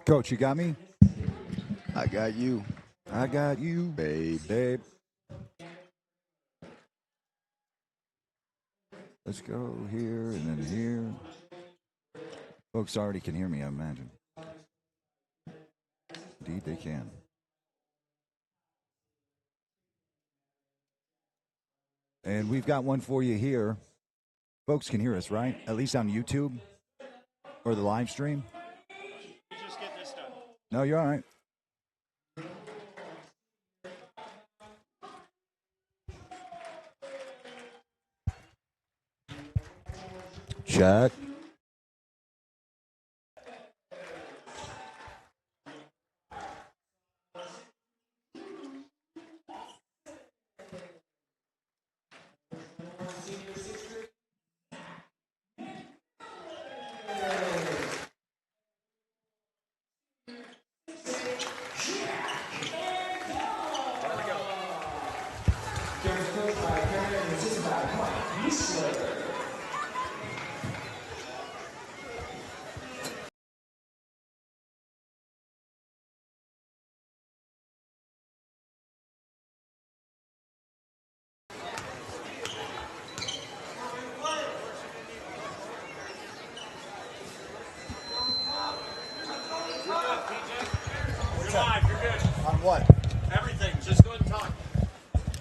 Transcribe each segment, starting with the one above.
Coach, you got me? I got you. I got you, babe. Let's go here and then here. Folks already can hear me, I imagine. Indeed, they can. And we've got one for you here. Folks can hear us, right? At least on YouTube or the live stream. Just get this done. No, you're all right. Check.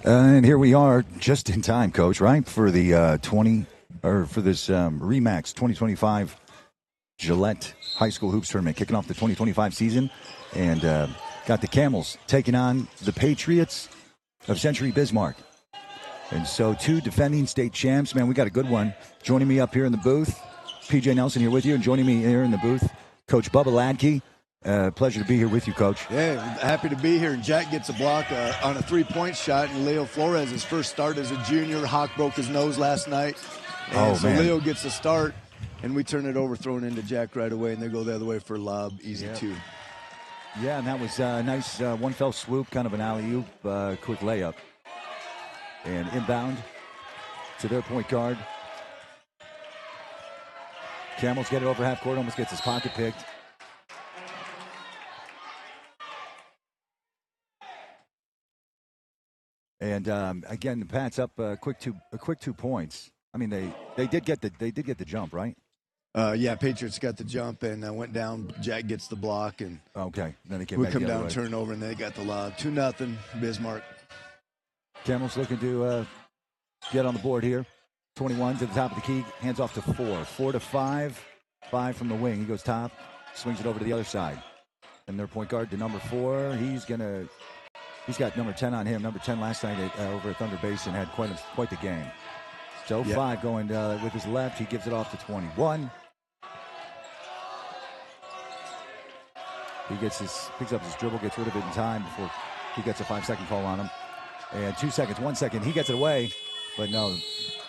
And here we are, just in time, Coach, right, for the for this REMAX 2025 Gillette High School Hoops Tournament, kicking off the 2025 season, and got the Camels taking on the Patriots of Century Bismarck. And so, two defending state champs, man, we got a good one. Joining me up here in the booth, PJ Nelson here with you, and joining me here in the booth, Coach Bubba Ladke. Pleasure to be here with you, Coach. Yeah, happy to be here. And Jack gets a block on a three-point shot, and Leo Flores, his first start as a junior. Hawk broke his nose last night. And so man. Leo gets a start, and we turn it over, thrown into Jack right away, and they go the other way for a lob, easy two. Yeah, and that was a nice one fell swoop, kind of an alley-oop, quick layup. And inbound to their point guard. Camels get it over half court, almost gets his pocket picked. And again, the Pats up a quick 2 points. I mean, they did get the jump, right? Yeah, Patriots got the jump and went down. Jack gets the block, and okay, then they came we back come the other down, way. turnover, and they got the lob. 2-0 Bismarck. Camels looking to get on the board here. 21 to the top of the key, hands off to 4. 4 to 5. 5 from the wing. He goes top, swings it over to the other side. And their point guard to number 4. He's got number 10 on him. Number 10 last night over at Thunder Basin had quite the game. So 5 going with his left. He gives it off to 21. He picks up his dribble, gets rid of it in time before he gets a 5-second call on him. And 2 seconds, 1 second. He gets it away, but no,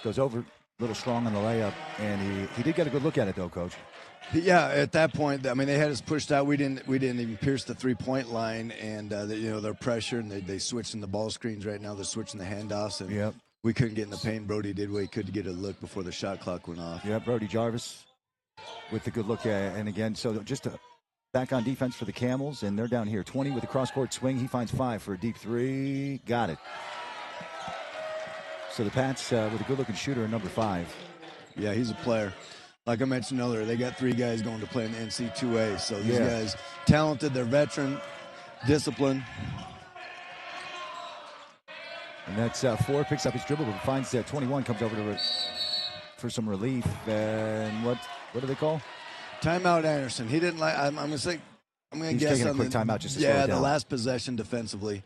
goes over a little strong on the layup. And he did get a good look at it, though, Coach. Yeah, at that point, I mean, they had us pushed out. We didn't even pierce the three-point line, and they're pressured, and they switching the ball screens right now. They're switching the handoffs, and we couldn't get in the paint. Brody did what he could to get a look before the shot clock went off. Yeah, Brody Jarvis with the good look, and again, so just back on defense for the Camels, and they're down here. 20 with a cross-court swing. He finds 5 for a deep 3. Got it. So the Pats with a good-looking shooter at number 5. Yeah, he's a player. Like I mentioned earlier, they got 3 guys going to play in the NC2A. So these guys, talented, they're veteran, disciplined. And that's 4, picks up his dribble, but finds 21, comes over for some relief. And what do they call? Timeout Anderson. He didn't like, I'm going to say, I'm going to guess taking a on quick timeout just to slow it down. the last possession defensively.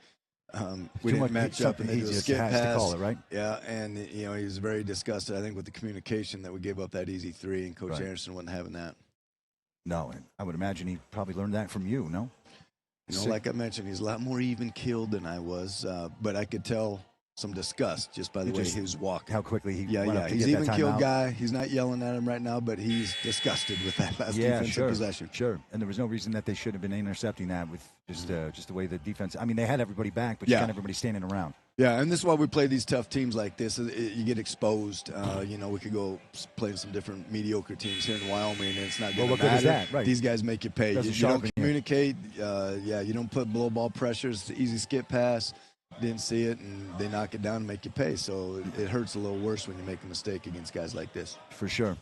We didn't match up, and they do a skip pass. To call it, right? Yeah, and he was very disgusted, I think, with the communication that we gave up that easy 3, and Coach Anderson wasn't having that. No, and I would imagine he probably learned that from you, no? Like I mentioned, he's a lot more even-keeled than I was, but I could tell some disgust just by the way he was walking. How quickly he went up to he's get that even-keeled guy. He's not yelling at him right now, but he's disgusted with that last defensive possession. Sure, and there was no reason that they should have been intercepting that with just the way the defense. I mean, they had everybody back, but just kind of everybody standing around. Yeah, and this is why we play these tough teams like this. You get exposed. We could go play some different mediocre teams here in Wyoming, and it's not going to matter. What is that? Right. These guys make you pay. You don't communicate. You don't put low ball pressure. It's an easy skip pass. Didn't see it, and they knock it down and make you pay. So it hurts a little worse when you make a mistake against guys like this. For sure.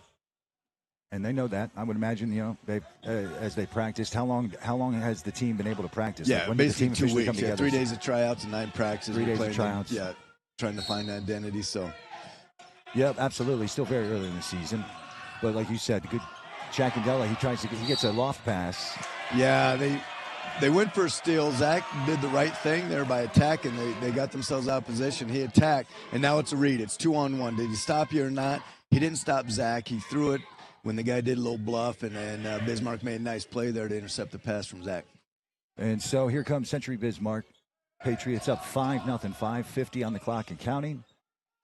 And they know that. I would imagine, they as they practiced. How long has the team been able to practice? Yeah, when basically did the team 2 weeks. Come together? 3 days of tryouts and 9 practices. 3 days of tryouts. Trying to find identity. So. Yeah, absolutely. Still very early in the season, but like you said, good. Jack Andella, he gets a loft pass. Yeah, they went for a steal. Zach did the right thing there by attacking. They got themselves out of position. He attacked, and now it's a read. It's 2-on-1. Did he stop you or not? He didn't stop Zach. He threw it when the guy did a little bluff, and then Bismarck made a nice play there to intercept the pass from Zach. And so here comes Century Bismarck. Patriots up 5-0, 5:50 on the clock and counting.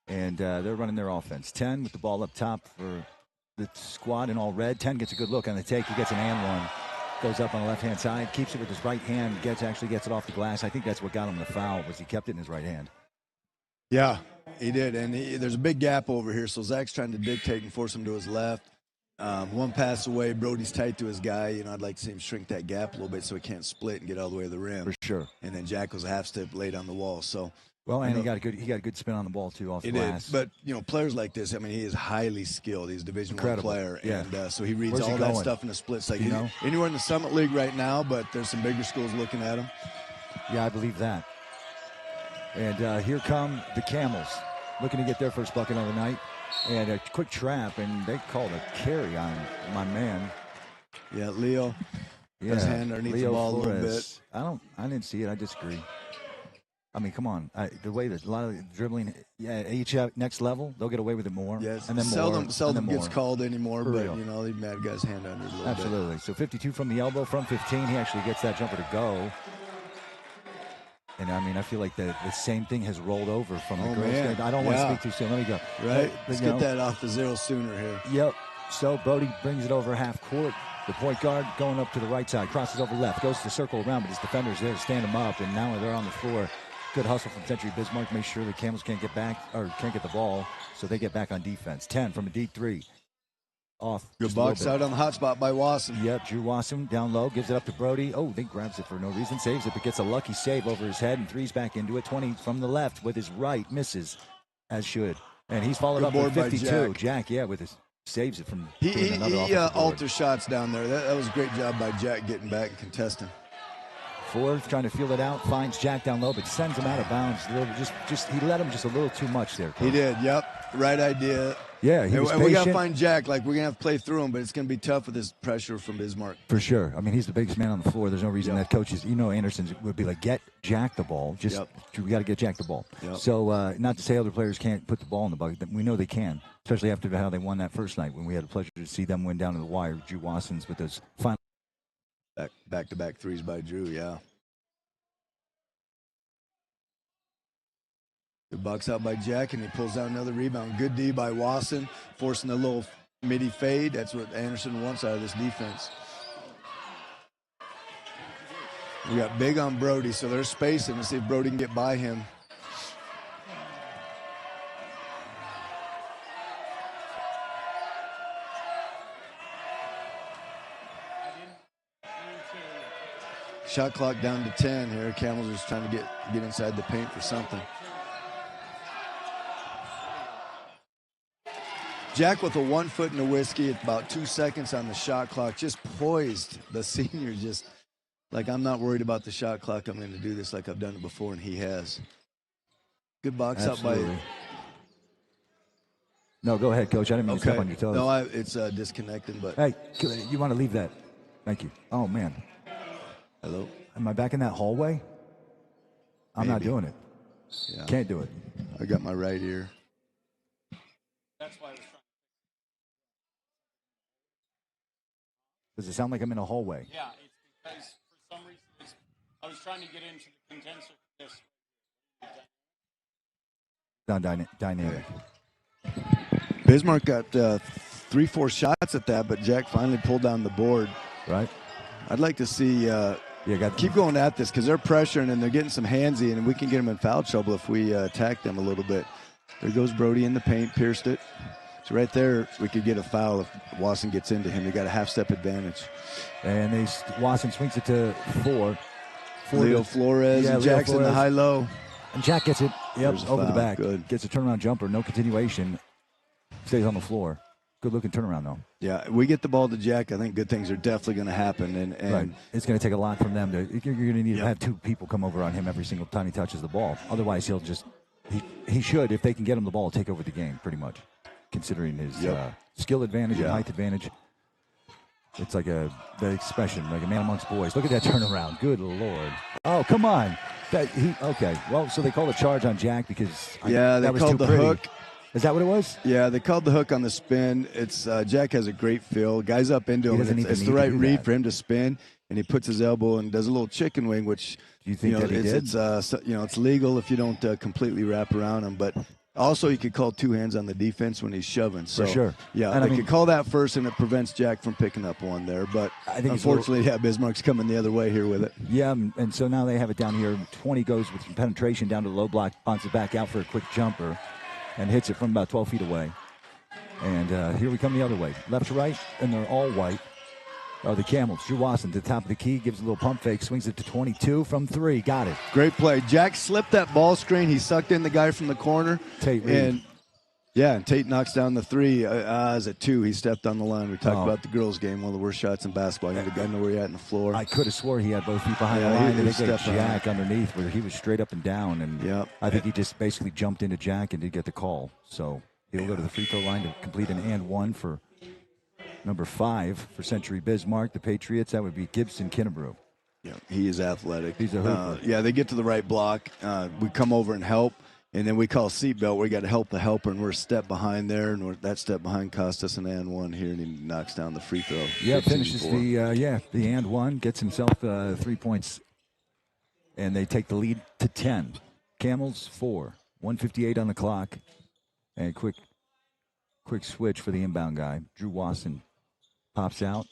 And they're running their offense. 10 with the ball up top for the squad in all red. 10 gets a good look on the take. He gets an and one. Goes up on the left-hand side, keeps it with his right hand, actually gets it off the glass. I think that's what got him the foul, was he kept it in his right hand. Yeah, he did. And there's a big gap over here, so Zach's trying to dictate and force him to his left. One pass away, Brody's tight to his guy. I'd like to see him shrink that gap a little bit so he can't split and get all the way to the rim. For sure. And then Jack was a half step late on the wall. So. Well, and he got a good spin on the ball too off the glass. But players like this, he is highly skilled. He's a Division I player, yeah. And so he reads all that stuff in a split second. Anywhere in the Summit League right now, but there's some bigger schools looking at him. Yeah, I believe that. And here come the Camels, looking to get their first bucket of the night, and a quick trap, and they called a carry on my man. Yeah, Leo. His hand underneath the ball Flores. A little bit. I didn't see it. I disagree. Come on. The way that a lot of dribbling, each next level, they'll get away with it more. Yes, and then seldom more. gets called anymore, For but, real. they mad guy's hand under it a little Absolutely. bit. So 52 from the elbow, from 15. He actually gets that jumper to go. And, I feel like the same thing has rolled over from the girls. Man. I don't want to speak too soon. Let me go. Right? Let's get that off the zero sooner here. Yep. So Brody brings it over half court. The point guard going up to the right side, crosses over left, goes to circle around, but his defender's there to stand him up, and now they're on the floor. Good hustle from Century Bismarck. Make sure the Camels can't get back or can't get the ball, so they get back on defense. 10 from a deep three. Off. Good box out on the hot spot by Wasson. Yep, Drew Wasson down low, gives it up to Brody. Oh, they grabs it for no reason, saves it, but gets a lucky save over his head and threes back into it. 20 from the left with his right, misses, as should. And he's followed up with 52. Jack, with his saves it from another He offensive board. alters shots down there. That was a great job by Jack getting back and contesting. Ford trying to feel it out, finds Jack down low, but sends him out of bounds. He let him just a little too much there. Coach. He did. Yep, right idea. Yeah, he was patient. We got to find Jack. We're gonna have to play through him, but it's gonna be tough with this pressure from Bismarck. For sure. He's the biggest man on the floor. There's no reason that coaches, Anderson would be like, get Jack the ball. We got to get Jack the ball. Yep. So not to say other players can't put the ball in the bucket. We know they can, especially after how they won that first night when we had the pleasure to see them win down to the wire. Drew Wasson's with those final back-to-back threes by Drew. Yeah. Good box out by Jack, and he pulls down another rebound. Good D by Wasson, forcing a little midi fade. That's what Anderson wants out of this defense. We got big on Brody, so there's spacing. Let's see if Brody can get by him. Shot clock down to 10 here. Camels are just trying to get inside the paint for something. Jack with a 1 foot in the whiskey at about 2 seconds on the shot clock, just poised. The senior just I'm not worried about the shot clock. I'm going to do this like I've done it before, and he has. Good box Absolutely. up by. No, go ahead, Coach. I didn't mean to step on your toes. No, it's disconnecting, but. Hey, you want to leave that? Thank you. Oh, man. Hello? Am I back in that hallway? I'm not doing it. Yeah. Can't do it. I got my right ear. That's why I was trying. Does it sound like I'm in a hallway? Yeah, it's because for some reason I was trying to get into the condenser. This. Dynamic. Bismarck got 3-4 shots at that, but Jack finally pulled down the board. Right. I'd like to see keep going at this because they're pressuring and they're getting some handsy, and we can get them in foul trouble if we attack them a little bit. There goes Brody in the paint, pierced it. So right there, we could get a foul if Wasson gets into him. They got a half-step advantage. And Wasson swings it to 4. Leo Flores and Jackson the high-low. And Jack gets it, over the back. Good. Gets a turnaround jumper, no continuation. Stays on the floor. Good-looking turnaround, though. Yeah, we get the ball to Jack. I think good things are definitely going to happen. And right. It's going to take a lot from them. You're going to need to have 2 people come over on him every single time he touches the ball. Otherwise, he'll just he should, if they can get him the ball, take over the game pretty much, considering his skill advantage and height advantage. It's like the expression, like a man amongst boys. Look at that turnaround. Good Lord. Oh, come on. Okay. Well, so they called a charge on Jack because that was called too the pretty. hook. Is that what it was? Yeah, they called the hook on the spin. It's Jack has a great feel. Guy's up into him. It's the right read for him to spin, and he puts his elbow and does a little chicken wing, which do you think that he did? It's legal if you don't completely wrap around him, but. Also, you could call 2 hands on the defense when he's shoving. So, for sure. Yeah, and they could call that first, and it prevents Jack from picking up one there. But I think unfortunately, Bismarck's coming the other way here with it. Yeah, and so now they have it down here. 20 goes with some penetration down to the low block, bounces back out for a quick jumper, and hits it from about 12 feet away. And here we come the other way. Left to right, and they're all white. Oh, the Camels. Drew Wasson to the top of the key, gives a little pump fake, swings it to 22 from 3. Got it. Great play. Jack slipped that ball screen. He sucked in the guy from the corner. Tate Reed. And Tate knocks down the 3 as a 2. He stepped on the line. We talked about the girls' game, one of the worst shots in basketball. You got to know where you're at on the floor. I could have swore he had both feet behind the line, and they got Jack underneath where he was straight up and down. And I think he just basically jumped into Jack and did get the call. So he'll go to the free throw line to complete an and 1 for number 5 for Century Bismarck. The Patriots, that would be Gibson Kinnebrew. Yeah, he is athletic. He's a hooper. They get to the right block. We come over and help, and then we call seatbelt. We got to help the helper, and we're a step behind there, and that step behind cost us an and 1 here, and he knocks down the free throw. Yeah, finishes the and 1, gets himself 3 points, and they take the lead to 10. Camels 4, 1:58 on the clock, and quick switch for the inbound guy. Drew Wasson pops out,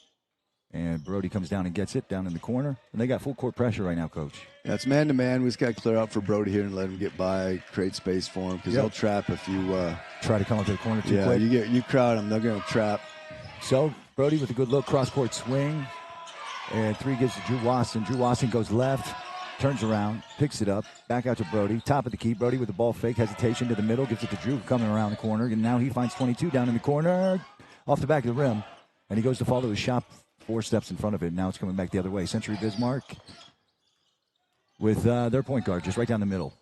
and Brody comes down and gets it down in the corner. And they got full court pressure right now, Coach. Yeah, it's man-to-man. We just got to clear out for Brody here and let him get by, create space for him, because they'll trap if you try to come up to the corner too quick. You crowd them, they're going to trap. So Brody with a good look, cross-court swing, and 3 gives to Drew Wasson. Drew Wasson goes left, turns around, picks it up, back out to Brody. Top of the key, Brody with the ball fake, hesitation to the middle, gives it to Drew coming around the corner, and now he finds 22 down in the corner, off the back of the rim. And he goes to follow his shot 4 steps in front of it. Now it's coming back the other way. Century Bismarck with their point guard just right down the middle.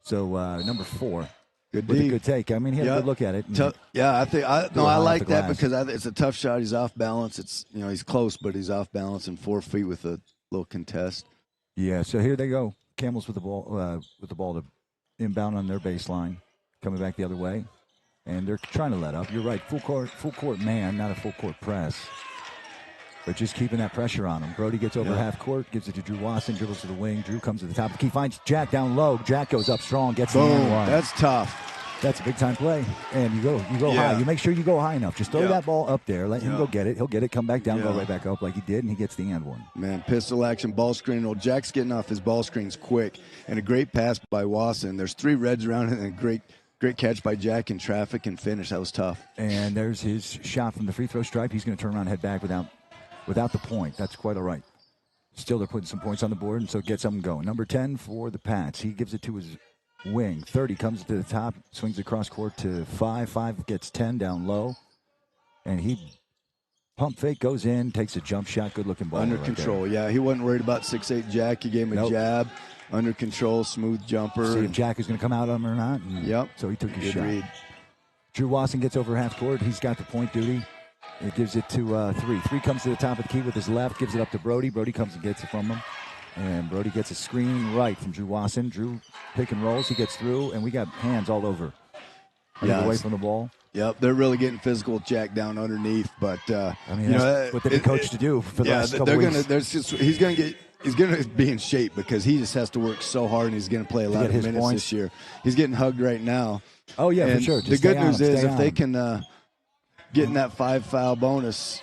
So number 4 with a good take. I mean, he had a good look at it. I like that because it's a tough shot. He's off balance. It's he's close, but he's off balance and 4 feet with a little contest. Yeah. So here they go. Camels with the ball to inbound on their baseline, coming back the other way. And they're trying to let up. You're right. Full court man, not a full court press. But just keeping that pressure on him. Brody gets over half court, gives it to Drew Wasson, dribbles to the wing. Drew comes to the top of the key, finds Jack down low. Jack goes up strong, gets the and 1. That's tough. That's a big time play. And you go high. You make sure you go high enough. Just throw that ball up there. Let him go get it. He'll get it, come back down, go right back up like he did, and he gets the and 1. Man, pistol action, ball screen. Well, Jack's getting off his ball screens quick. And a great pass by Wasson. There's 3 reds around it, and a great catch by Jack in traffic and finish. That was tough. And there's his shot from the free throw stripe. He's going to turn around and head back without the point. That's quite all right. Still, they're putting some points on the board, and so get something going. Number 10 for the Pats. He gives it to his wing. 30 comes to the top, swings across court to 5. 5 gets 10 down low. And he pump fake, goes in, takes a jump shot. Good-looking ball. Under control, He wasn't worried about 6'8 Jack. He gave him a jab. Under control, smooth jumper. See if Jack is going to come out on him or not. So he took his shot. Read. Drew Wasson gets over half court. He's got the point duty. It gives it to 3. 3 comes to the top of the key with his left, gives it up to Brody. Brody comes and gets it from him. And Brody gets a screen right from Drew Wasson. Drew pick and rolls. He gets through, and we got hands all over. Away from the ball. Yep, they're really getting physical with Jack down underneath. But that's what they've been coached to do for the last couple weeks. He's going to be in shape because he just has to work so hard, and he's going to play a lot of minutes this year. He's getting hugged right now. Oh, yeah, for sure. The good news is if they can get in that 5 foul bonus,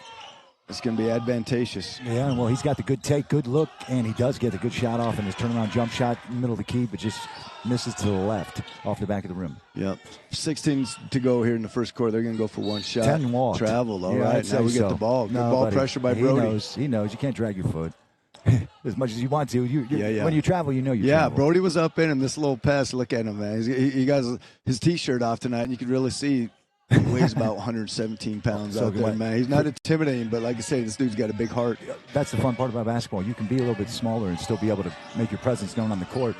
It's going to be advantageous. Yeah, well, he's got the good take, good look, and he does get the good shot off in his turnaround jump shot in the middle of the key, but just misses to the left off the back of the rim. Yep. 16 to go here in the first quarter. They're going to go for one shot. 10 walked. Traveled, all yeah, right. Now we get the ball. Good ball buddy. pressure by Brody. He knows. You can't drag your foot as much as you want to. When you travel, you know you travel. Brody was up in him. This little pass, look at him, man. He got his T-shirt off tonight, and you could really see he weighs about 117 pounds out there, man. He's not intimidating, but like I say, this dude's got a big heart. That's the fun part about basketball. You can be a little bit smaller and still be able to make your presence known on the court.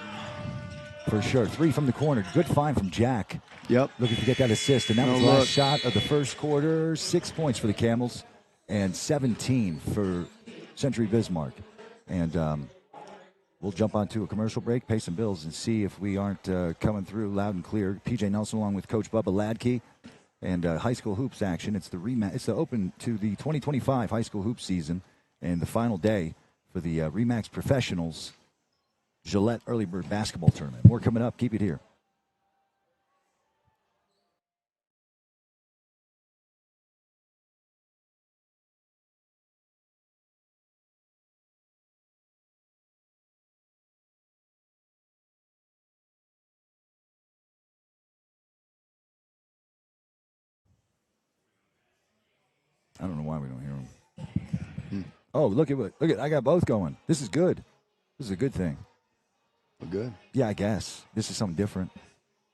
For sure. 3 from the corner. Good find from Jack. Yep. Looking to get that assist. And that was the last shot of the first quarter. 6 points for the Camels and 17 for Century Bismarck. And we'll jump onto a commercial break, pay some bills, and see if we aren't coming through loud and clear. PJ Nelson along with Coach Bubba Ladke. And high school hoops action. It's the REMAX. It's the open to the 2025 high school hoops season, and the final day for the REMAX Professionals Gillette Early Bird Basketball Tournament. More coming up. Keep it here. I don't know why we don't hear them. Oh, look at! I got both going. This is good. This is a good thing. We're good. Yeah, I guess this is something different.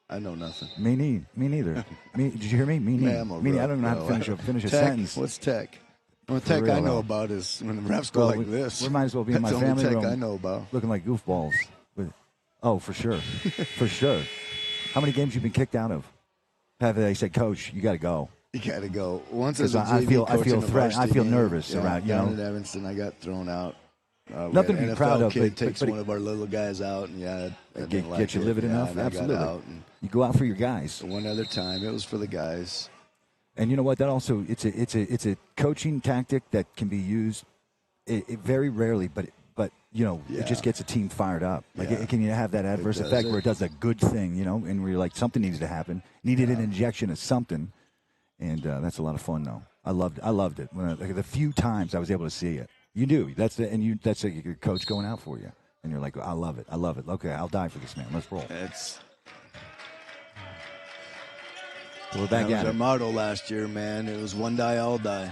I know nothing. Me neither. Did you hear me? Me neither. I don't know how to finish a sentence. What's tech? Well, tech I know about is when the refs go like this. We might as well be in my That's family the only room. tech I know about. Looking like goofballs. For sure, for sure. How many games you been kicked out of? Have they said, Coach, you got to go? You got to go. Once as a JV coach in the varsity I feel nervous around. Down at Evanston, I got thrown out. Nothing to be proud of. Kid takes one of our little guys out, and get you livid enough. Absolutely. You go out for your guys. One other time, it was for the guys. And you know what? That also it's a coaching tactic that can be used. It very rarely, but it just gets a team fired up. Like it can have that adverse effect where it does a good thing, and where you're like something needs to happen, needed an injection of something, and that's a lot of fun though. I loved it. The few times I was able to see it. You do. That's your coach going out for you, and you're like, I love it. Okay, I'll die for this man. Let's roll. We're back at it. That was our motto last year, man. It was one die, all die.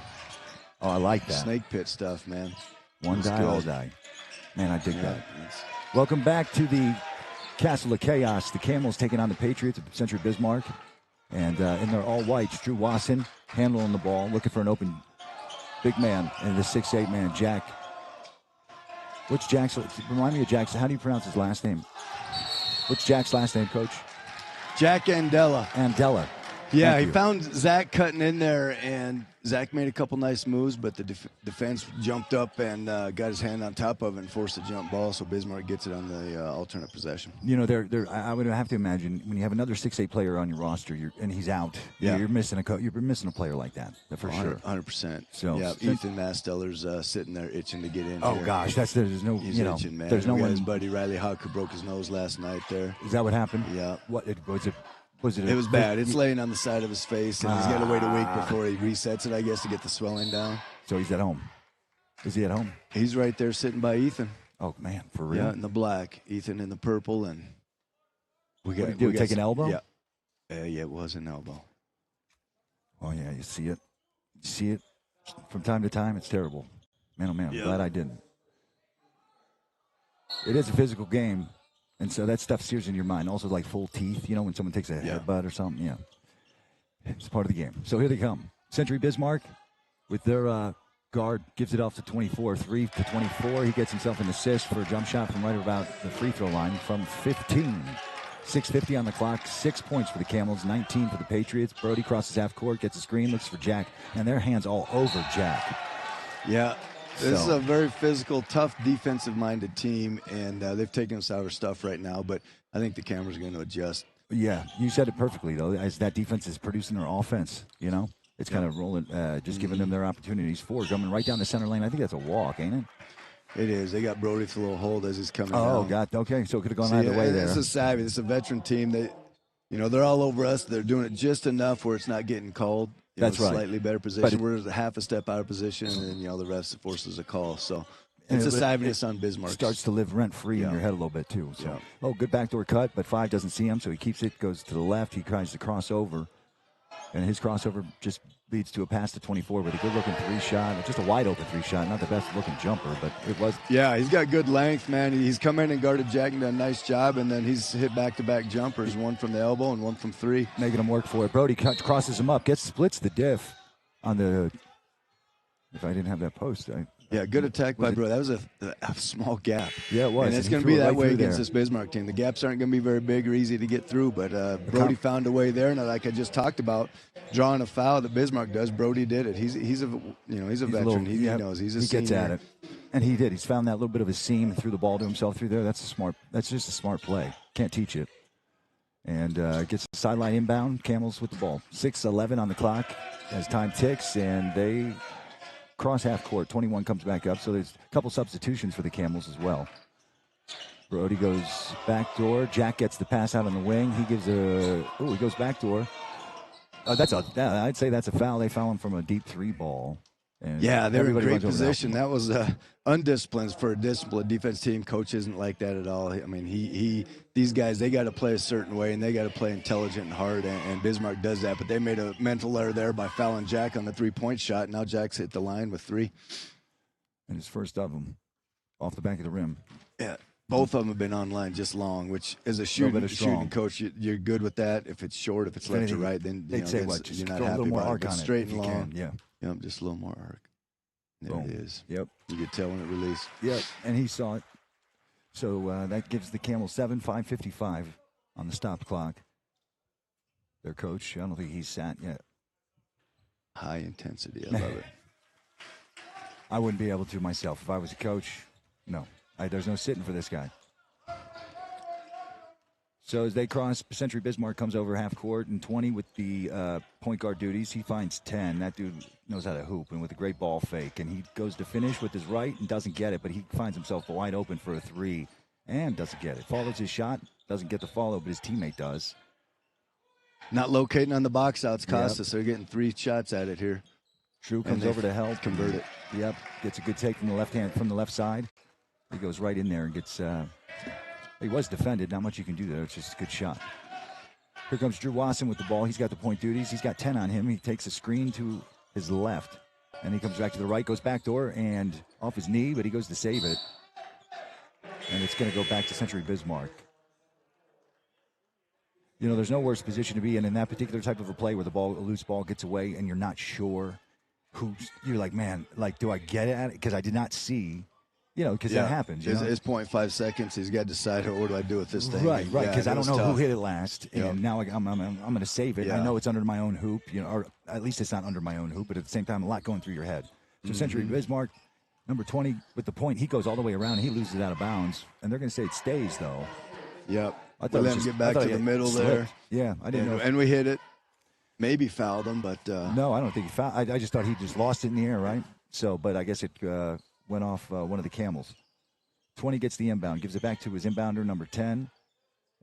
Oh, I like that. Snake pit stuff, man. One die, all die. Man, I dig that. Welcome back to the Castle of Chaos. The Camels taking on the Patriots of Century Bismarck. And in their all-whites, Drew Wasson handling the ball, looking for an open big man, and the 6'8" man, Jack. What's Jack's? Remind me of Jack's. How do you pronounce his last name? What's Jack's last name, Coach? Jack Andella. Andella. Yeah, he found Zach cutting in there, and Zach made a couple nice moves, but the defense jumped up and got his hand on top of it and forced a jump ball, so Bismarck gets it on the alternate possession. I would have to imagine when you have another 6'8" player on your roster, and he's out. Yeah. You're missing a player like that for sure. 100%. So Ethan Masteller's sitting there itching to get in. Oh here. gosh, there's no he's itching, man. There's no one. His buddy Riley Huck who broke his nose last night there. Is that what happened? Yeah. What was it? It was bad. It's laying on the side of his face, and he's got to wait a week before he resets it, I guess, to get the swelling down. So he's at home. Is he at home? He's right there sitting by Ethan. Oh, man, for real? Yeah, in the black. Ethan in the purple, and what do you do? Take an elbow? Yeah. Yeah, it was an elbow. Oh, yeah, you see it. You see it from time to time. It's terrible. Man, oh, man, I'm glad I didn't. It is a physical game. And so that stuff sears in your mind. Also, like full teeth, when someone takes a headbutt or something. Yeah. It's part of the game. So here they come. Century Bismarck with their guard gives it off to 24. 3 to 24. He gets himself an assist for a jump shot from right about the free throw line from 15. 6:50 on the clock. 6 points for the Camels. 19 for the Patriots. Brody crosses half court, gets a screen, looks for Jack. And their hands all over Jack. Yeah. This is a very physical, tough, defensive-minded team, and they've taken us out of stuff right now, but I think the Camels are going to adjust. Yeah, you said it perfectly, though, as that defense is producing their offense, It's kind of rolling, just giving them their opportunities. 4 coming right down the center lane. I think that's a walk, ain't it? It is. They got Brody with a little hold as he's coming down. Oh, God. Okay, so it could have gone either way there. This is savvy. This is a veteran team. They're all over us. They're doing it just enough where it's not getting called. That's right. Slightly better position. We're half a step out of position, and then, the refs forces a call. So it's a savviness on Bismarck. Starts to live rent-free in your head a little bit, too. So, good backdoor cut, but 5 doesn't see him, so he keeps it, goes to the left. He tries to cross over, and his crossover just leads to a pass to 24 with a good-looking 3-shot. Just a wide-open 3-shot. Not the best-looking jumper, but it was. Yeah, he's got good length, man. He's come in and guarded Jack and done a nice job, and then he's hit back-to-back jumpers, one from the elbow and one from 3. Making him work for it. Brody crosses him up, splits the diff on the – if I didn't have that post, good attack by Brody. That was a small gap. Yeah, it was. And it's going to be that way against this Bismarck team. The gaps aren't going to be very big or easy to get through, but Brody found a way there. And like I just talked about, drawing a foul that Bismarck does, Brody did it. He's a veteran. He knows. He gets at it, and he did. He's found that little bit of a seam and threw the ball to himself through there. That's just a smart play. Can't teach it. And gets the sideline inbound. Camels with the ball. 6:11 on the clock as time ticks, and they cross half court. 21 comes back up, so there's a couple substitutions for the Camels as well. Brody goes backdoor. Jack gets the pass out on the wing. He gives he goes backdoor. I'd say that's a foul. They foul him from a deep 3 ball. And they're in great position. That was undisciplined for a disciplined defense team. Coach isn't like that at all. I mean, these guys, they got to play a certain way, and they got to play intelligent and hard, and Bismarck does that. But they made a mental error there by fouling Jack on the 3-point shot. Now Jack's hit the line with 3. And his first of them off the back of the rim. Yeah. Both of them have been online just long, which as a shooting coach, you're good with that. If it's short, if it's left to right, then they'd say what? Just you're not throw happy a little more about arc it. on Straight it and long. Can, just a little more arc. There Boom. it is. Yep. You could tell when it released. Yep, and he saw it. So that gives the Camels 5:55 on the stop clock. Their coach, I don't think he's sat yet. High intensity. I love it. I wouldn't be able to myself. If I was a coach, no. There's no sitting for this guy. So as they cross, Century Bismarck comes over half court, and 20 with the point guard duties. He finds 10. That dude knows how to hoop, and with a great ball fake. And he goes to finish with his right and doesn't get it, but he finds himself wide open for a 3 and doesn't get it. Follows his shot, doesn't get the follow, but his teammate does. Not locating on the box outs cost us. They're getting 3 shots at it here. Drew comes over to help. Convert it. Yep, gets a good take from the left side. He goes right in there and gets... he was defended. Not much you can do there. It's just a good shot. Here comes Drew Wasson with the ball. He's got the point duties. He's got 10 on him. He takes a screen to his left. And he comes back to the right, goes backdoor, and off his knee, but he goes to save it. And it's going to go back to Century Bismarck. There's no worse position to be in that particular type of a play where a loose ball gets away and you're not sure you're like, man, do I get it? Because I did not see... because that happens. It's 0.5 seconds. He's got to decide, what do I do with this thing? Right, because I don't know who hit it last, and now I'm going to save it. I know it's under my own hoop, or at least it's not under my own hoop, but at the same time, a lot going through your head. So Century Bismarck, number 20, with the point, he goes all the way around, and he loses it out of bounds, and they're going to say it stays, though. Yep. I thought let him get back to the middle there. Yeah, I didn't know. And we hit it. Maybe fouled him, but... No, I don't think he fouled. I just thought he just lost it in the air, right? So, but I guess it... went off one of the Camels. 20 gets the inbound, gives it back to his inbounder, number 10,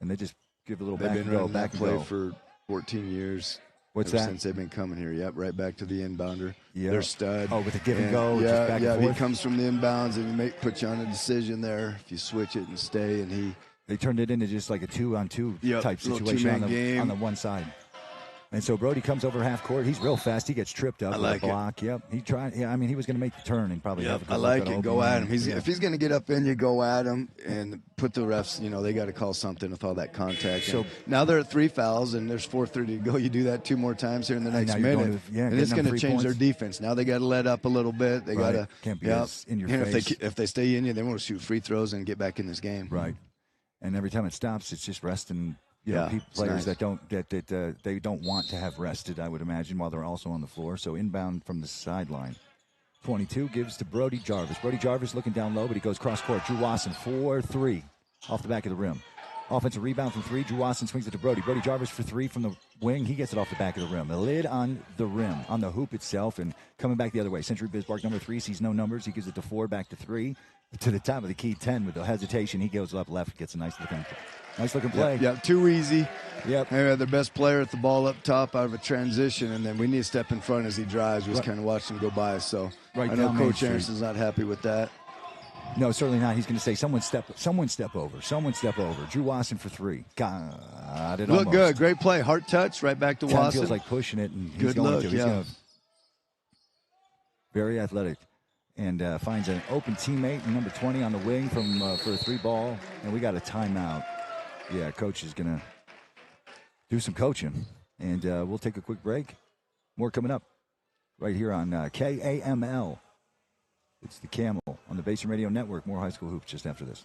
and they just give a little back and go. They've been running that play for 14 years. What's that? Since they've been coming here. Yep, right back to the inbounder. Yeah. They're stud. Oh, with the give and go, just back and forth. He comes from the inbounds, and put you on a decision there if you switch it and stay, and They turned it into just like a 2-on-2 type situation on the one side. And so Brody comes over half court. He's real fast. He gets tripped up with a block. Yep. He tried. Yeah, he was going to make the turn and probably have a good I like it. Go at him. If he's going to get up in you, go at him and put the refs, they got to call something with all that contact. So now they're at 3 fouls and there's 4:30 to go. You do that 2 more times here in the next minute. And it's going to change their defense. Now they got to let up a little bit. They got to. Can't be in your face. If they stay in you, they want to shoot free throws and get back in this game. Right. And every time it stops, it's just resting. Players that they don't want to have rested, I would imagine, while they're also on the floor. So inbound from the sideline. 22 gives to Brody Jarvis. Brody Jarvis looking down low, but he goes cross court. Drew Wasson, 4-3 off the back of the rim. Offensive rebound from 3. Drew Wasson swings it to Brody. Brody Jarvis for 3 from the wing. He gets it off the back of the rim. The lid on the rim, on the hoop itself, and coming back the other way. Century Bismarck, number 3, sees no numbers. He gives it to 4, back to 3. to the top of the key 10 with the hesitation. He goes up left, gets a nice looking play. Yeah, too easy. Yep. And their best player at the ball up top out of a transition, and then we need to step in front as he drives. We just kind of watched him go by. So right I know down Coach Aaronson's not happy with that. No, certainly not. He's going to say, someone step over. Drew Wasson for 3. Got it. Look almost. good. Great play. Heart touch right back to Wasson. Feels like pushing it. And he's good going look, to. He's going to. Very athletic. And finds an open teammate, number 20 on the wing for a 3-ball. And we got a timeout. Yeah, coach is going to do some coaching. And we'll take a quick break. More coming up right here on KAML. It's the Camel on the Basin Radio Network. More high school hoops just after this.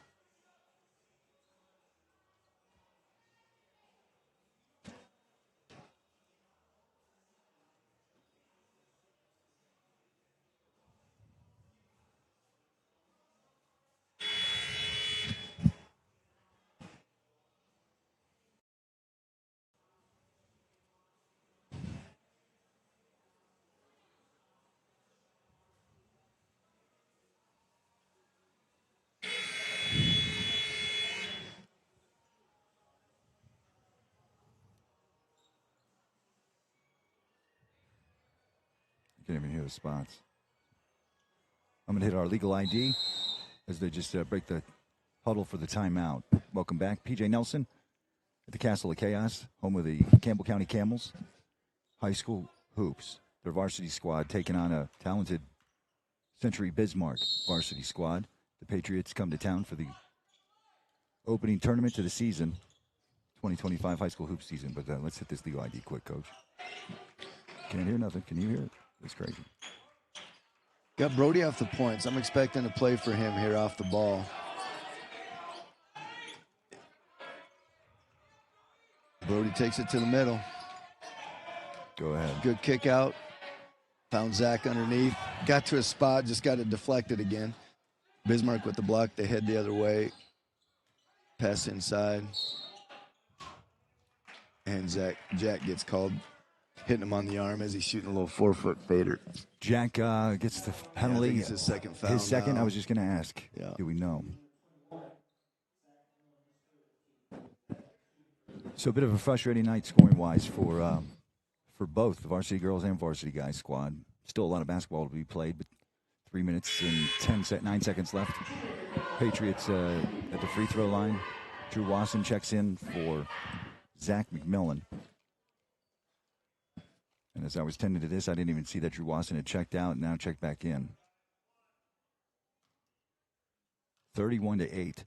Can't even hear the spots. I'm going to hit our legal ID as they just break the huddle for the timeout. Welcome back. PJ Nelson at the Castle of Chaos, home of the Campbell County Camels. High school hoops. Their varsity squad taking on a talented Century Bismarck varsity squad. The Patriots come to town for the opening tournament to the season, 2025 high school hoops season. But let's hit this legal ID quick, Coach. Can't hear nothing. Can you hear it? It's crazy. Got Brody off the points. I'm expecting a play for him here off the ball. Brody takes it to the middle. Go ahead. Good kick out. Found Zach underneath. Got to a spot, just got it deflected again. Bismarck with the block. They head the other way. Pass inside. And Jack gets called. Hitting him on the arm as he's shooting a little 4-foot fader. Jack gets the penalty. Yeah, I think it's his second foul. His second? Now. I was just going to ask. Yeah. Do we know? So a bit of a frustrating night scoring-wise for both the varsity girls and varsity guys squad. Still a lot of basketball to be played, but 3 minutes and 9 seconds left. Patriots at the free throw line. Drew Wasson checks in for Zach McMillan. And as I was tending to this, I didn't even see that Drew Wasson had checked out and now checked back in. 31-8.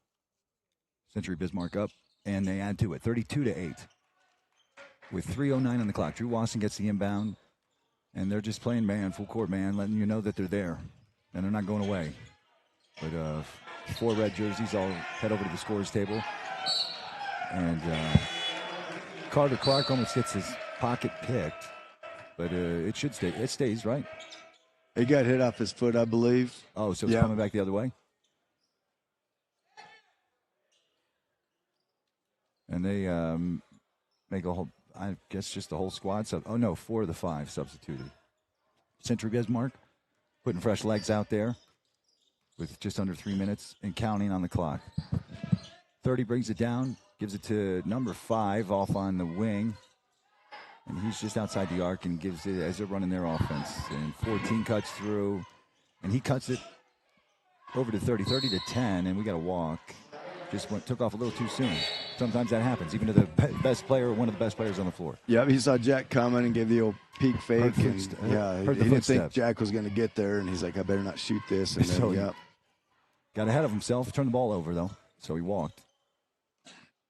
Century Bismarck up, and they add to it. 32-8. With 3:09 on the clock. Drew Wasson gets the inbound, and they're just playing man, full court man, letting you know that they're there. And they're not going away. But 4 red jerseys all head over to the scorer's table. And Carter Clark almost gets his pocket picked. But it should stay. It stays, right? He got hit off his foot, I believe. Oh, so it's coming back the other way? And they make a whole, I guess just the whole squad. 4 of the 5 substituted. Century Bismarck putting fresh legs out there with just under 3 minutes and counting on the clock. 30 brings it down, gives it to number 5 off on the wing. And he's just outside the arc and gives it as they're running their offense. And 14 cuts through. And he cuts it over to 30 to 10. And we got to walk. Took off a little too soon. Sometimes that happens, even to the best player, one of the best players on the floor. Yeah, he saw Jack coming and gave the old peek fake. He didn't think Jack was going to get there. And he's like, I better not shoot this. And then, got ahead of himself. Turned the ball over, though. So he walked.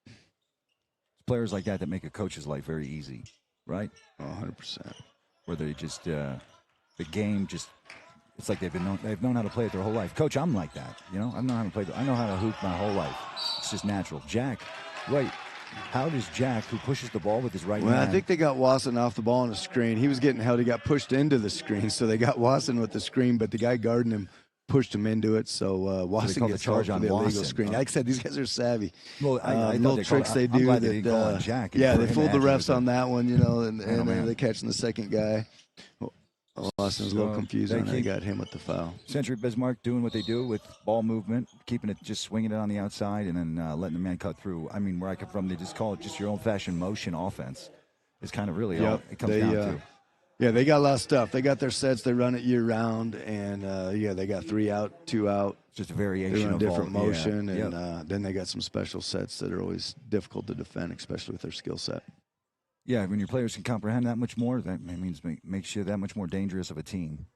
It's players like that make a coach's life very easy. Right? 100%. Where they just, the game just, it's like they've known how to play it their whole life. Coach, I'm like that. You know, I know how to play. I know how to hoop my whole life. It's just natural. Jack, right. How does Jack, who pushes the ball with his right hand? I think they got Wasson off the ball on a screen. He was getting held. He got pushed into the screen. So they got Wasson with the screen, but the guy guarding him pushed him into it. So Wasson gets charged on the illegal screen. Like I said, these guys are savvy. Well, little tricks they do. Jack they fooled the refs on that one, you know, and they catching the second guy. Austin's a little confused when they got him with the foul. Century Bismarck doing what they do with ball movement, keeping it, just swinging it on the outside, and then letting the man cut through. I mean, where I come from, they just call it just your old-fashioned motion offense. It's kind of really all it comes down to. Yeah, they got a lot of stuff. They got their sets. They run it year-round, and, they got 3 out, 2 out. Just a variation of different motion, and then they got some special sets that are always difficult to defend, especially with their skill set. Yeah, when your players can comprehend that much more, that means makes you that much more dangerous of a team.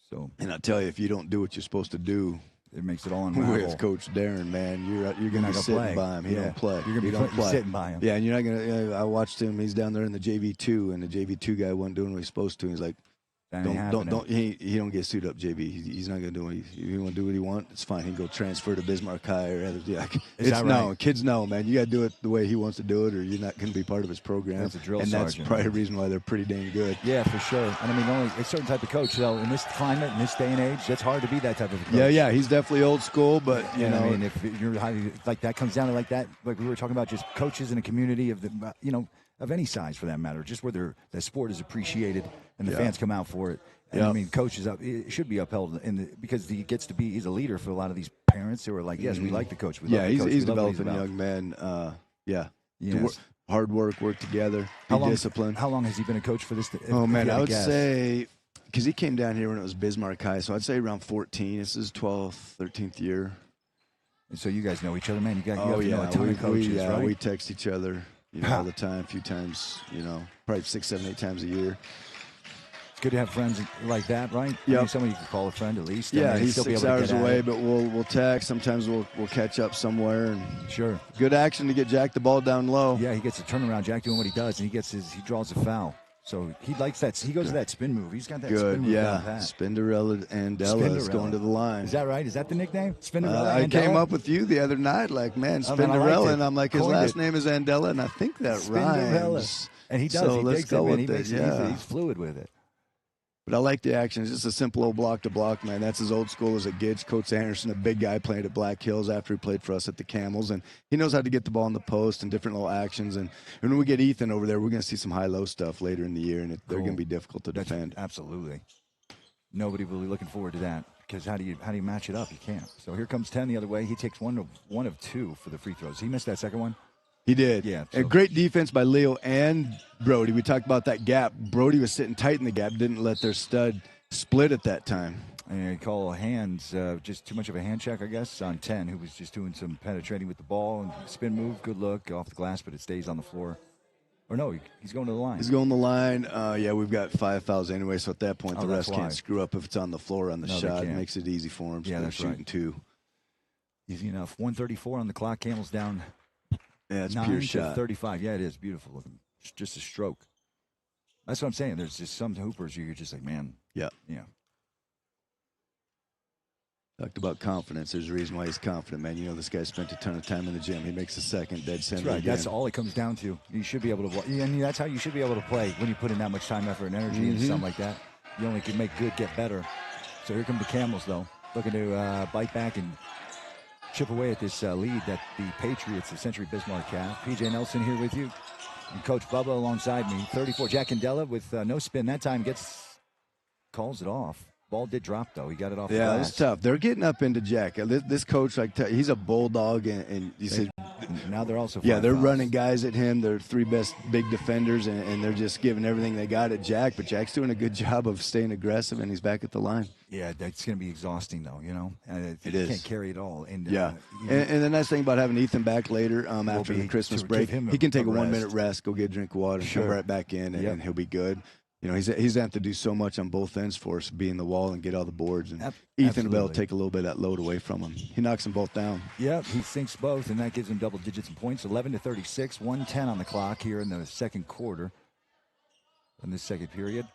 So, and I tell you, if you don't do what you're supposed to do, it makes it all unravel. With Coach Darren, man, you're going to be sitting by him. He don't play. You're going to be sitting by him. Yeah, and you're not going to. I watched him. He's down there in the JV2, and the JV2 guy wasn't doing what he's supposed to. He's like, don't. He don't get suited up, JV. He's not going to do it. If he want to do what he wants, it's fine. He can go transfer to Bismarck High or other. Yeah, kids know, man. You got to do it the way he wants to do it, or you're not going to be part of his program. That's a drill and sergeant. That's probably the reason why they're pretty dang good. Yeah, for sure. And I mean, only a certain type of coach, though, in this climate, in this day and age, it's hard to be that type of coach. Yeah, he's definitely old school, but you know, I mean, if you're like that comes down to like that, like we were talking about, just coaches in a community of the, of any size for that matter, just where the sport is appreciated and the fans come out for it. And I mean, coaches it should be upheld because he's a leader for a lot of these parents who are like, yes, we like the coach. He's developing young men. Hard work together, discipline. How long has he been a coach for this? Oh man, I would say because he came down here when it was Bismarck High, so I'd say around 14. This is 12th, 13th year. And so you guys know each other, man. You have to know a ton of coaches, right? We text each other, all the time, a few times, probably 6, 7, 8 times a year. It's good to have friends like that, right? Yeah, I mean, somebody you can call a friend at least. Yeah, he's 6 hours away, but we'll text. Sometimes we'll catch up somewhere. And sure, good action to get Jack the ball down low. Yeah, he gets a turnaround. Jack doing what he does, and he draws a foul. So he likes that. He goes to that spin move. He's got that spin move. Yeah, Spinderella and Della is going to the line. Is that right? Is that the nickname? Spinderella. I came up with you the other night, like, man, Spinderella, and I'm like, his last name is Andella, and I think that rhymes. And he does. So he let's go with it. He's fluid with it. But I like the action. It's just a simple old block to block, man. That's as old school as it gets. Coach Anderson, a big guy, played at Black Hills after he played for us at the Camels, and he knows how to get the ball in the post and different little actions. And when we get Ethan over there, we're going to see some high-low stuff later in the year, and they're going to be difficult to defend. Absolutely. Nobody really looking forward to that because how do you match it up? You can't. So here comes 10 the other way. He takes one of 2 for the free throws. He missed that second one. He did. Yeah. And great defense by Leo and Brody. We talked about that gap. Brody was sitting tight in the gap, didn't let their stud split at that time. And you call hands, just too much of a hand check, I guess, on 10, who was just doing some penetrating with the ball and spin move, good look, off the glass, but it stays on the floor. Or no, he's going to the line. He's going to the line. We've got 5 fouls anyway, so at that point the refs can't screw up if it's on the floor on the shot. It makes it easy for him. Yeah, that's shooting right. 2. Easy enough. 1:34 on the clock. Camels down. Yeah, it's 9 pure to shot. 35. Yeah, it is beautiful looking. It's just a stroke. That's what I'm saying. There's just some hoopers you're just like, man. Yeah. Talked about confidence. There's a reason why he's confident, man. This guy spent a ton of time in the gym. He makes a second, dead center. That's right. Again. That's all it comes down to. You should be able to play. And that's how you should be able to play when you put in that much time, effort, and energy into something like that. You only can make good get better. So here come the Camels, though, looking to bite back and chip away at this lead that the Patriots of Century Bismarck have. PJ Nelson here with you. And Coach Bubba alongside me. 34, Jack Andella with no spin. That time calls it off. Ball did drop, though. He got it off the glass. That's tough. They're getting up into Jack. This coach, he's a bulldog, and you said now they're also they're running guys at him. They're 3 best big defenders, and they're just giving everything they got at Jack. But Jack's doing a good job of staying aggressive, and he's back at the line. Yeah, that's going to be exhausting, though. It is. You can't carry it all. And and the nice thing about having Ethan back later after the Christmas break, he can take a 1-minute rest, go get a drink of water, and come right back in, and he'll be good. He's going to have to do so much on both ends for us, be in the wall and get all the boards. And Ethan will take a little bit of that load away from him. He knocks them both down. Yeah, he sinks both, and that gives him double digits in points. 11 to 36, 1:10 on the clock here in the second quarter, in this second period,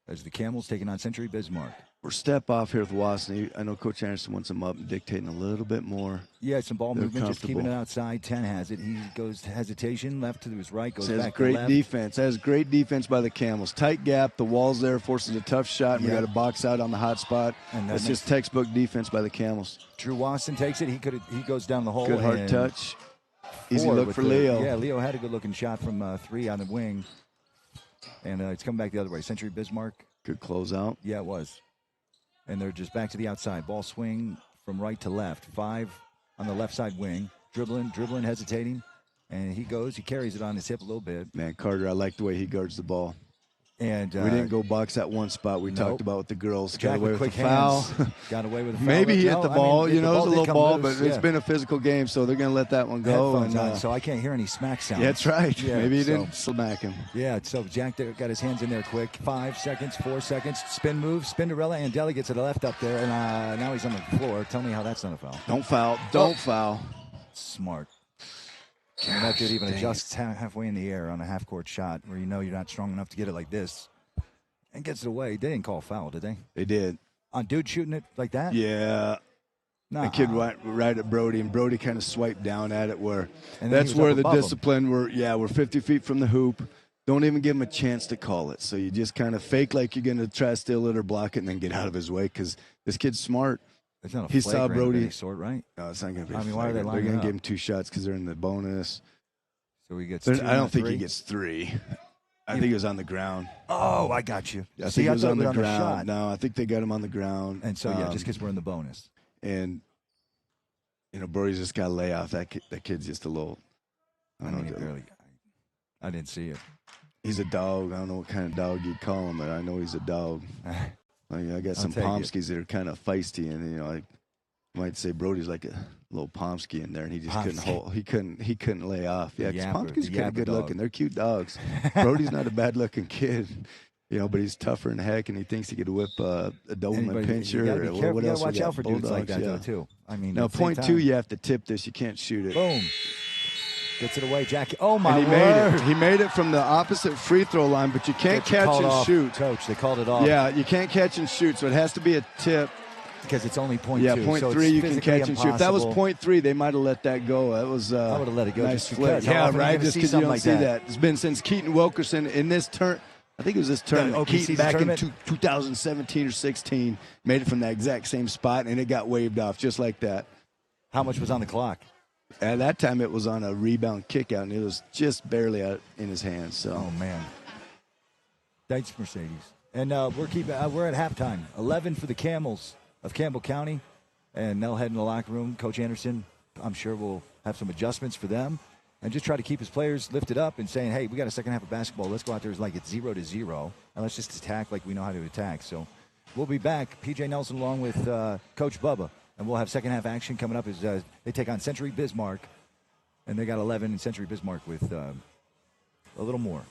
as the Camels taking on Century Bismarck. We're step off here with Wasson. I know Coach Anderson wants him up and dictating a little bit more. Yeah, some ball movement, just keeping it outside. 10 has it. He goes to hesitation, left to his right, goes back to left. Has great defense by the Camels. Tight gap, the wall's there, forces a tough shot, and we got a box out on the hot spot. And that's just textbook defense by the Camels. Drew Wasson takes it. He goes down the hole. Good hard touch. Easy look for Leo. Yeah, Leo had a good looking shot from 3 on the wing. And it's coming back the other way. Century Bismarck Good closeout. Yeah, it was. And they're just back to the outside. Ball swing from right to left. 5 on the left side wing. Dribbling, hesitating. And he carries it on his hip a little bit. Man, Carter, I like the way he guards the ball. And we didn't go box that one spot we talked about with the girls. Jack got away with the quick foul. Got away with a foul. Maybe he hit the ball. It was a little ball, but it's been a physical game, so they're going to let that one go. Headphones on, so I can't hear any smack sounds. Yeah, that's right. Yeah, Maybe he didn't smack him. Yeah, so Jack got his hands in there quick. 5 seconds, 4 seconds. Spin move, Spinderella, and Deli gets to the left up there, and now he's on the floor. Tell me how that's not a foul. Don't foul. Don't foul. Smart. And that dude even adjusts halfway in the air on a half-court shot where you know you're not strong enough to get it like this. And gets it away. They didn't call a foul, did they? They did. On dude shooting it like that? Yeah. Nah. The kid went right at Brody, and Brody kind of swiped down at it and that's where the discipline, we're 50 feet from the hoop. Don't even give him a chance to call it. So you just kind of fake like you're going to try to steal it or block it and then get out of his way because this kid's smart. It's not a he saw Brody. Of any sort, right? No, it's not going to be. I mean, why are they lining They're going up? to give him 2 shots because they're in the bonus. So he gets. I don't think he gets 3. I think he was on the ground. Oh, I got you. I think he was on the ground. The no, I think they got him on the ground. And so just because we're in the bonus. And Brody's just got to lay off. That kid's just a little. I didn't see it. He's a dog. I don't know what kind of dog you'd call him, but I know he's a dog. I got some Pomskys that are kind of feisty, and I might say Brody's like a little Pomsky in there, and he just couldn't hold. He couldn't lay off. Yeah, because Pomsky's kind of good looking. They're cute dogs. Brody's not a bad looking kid, but he's tougher than heck, and he thinks he could whip a Doberman Pinscher or what else. You gotta watch out for dudes like that though too. I mean, now .2, you have to tip this. You can't shoot it. Boom. Gets it away, Jackie. Oh, my word. He made it from the opposite free throw line, but you can't catch and shoot. Coach, they called it off. Yeah, you can't catch and shoot, so it has to be a tip. Because it's only .2. Yeah, .3 so you can catch and shoot. If that was .3, they might have let that go. That was I would have let it go. Nice just flip. Yeah, right. Just because you don't see that. It's been since Keaton Wilkerson in this turn. I think it was this tournament. Keaton back in 2017 or 16 made it from that exact same spot, and it got waved off just like that. How much was on the clock? At that time, it was on a rebound kick out, and it was just barely out in his hands. So. Oh, man. Thanks, Mercedes. And we're at halftime. 11 for the Camels of Campbell County, and they'll head in the locker room. Coach Anderson, I'm sure, will have some adjustments for them and just try to keep his players lifted up and saying, hey, we got a second half of basketball. Let's go out there like it's 0-0, and let's just attack like we know how to attack. So we'll be back. P.J. Nelson along with Coach Bubba. And we'll have second half action coming up as they take on Century Bismarck. And they got 11 in Century Bismarck with a little more.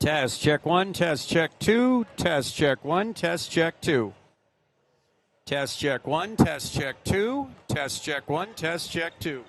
Test check 1, test check 2, test check 1, test check 2. Test check 1, test check 2, test check 1, test check 2.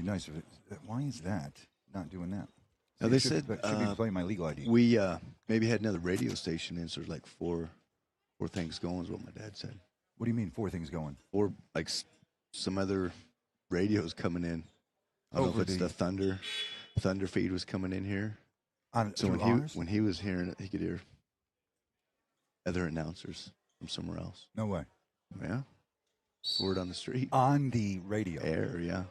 Be nice if it. Why is that not doing that? Now they should said be playing my legal ID. We maybe had another radio station in, so there's like four things going. Is what my dad said. What do you mean 4 things going? Or like some other radios coming in. I don't know if it's the Thunder feed was coming in here. So when he was hearing it, he could hear other announcers from somewhere else. No way. Yeah. Word on the street. On the radio. Air, yeah.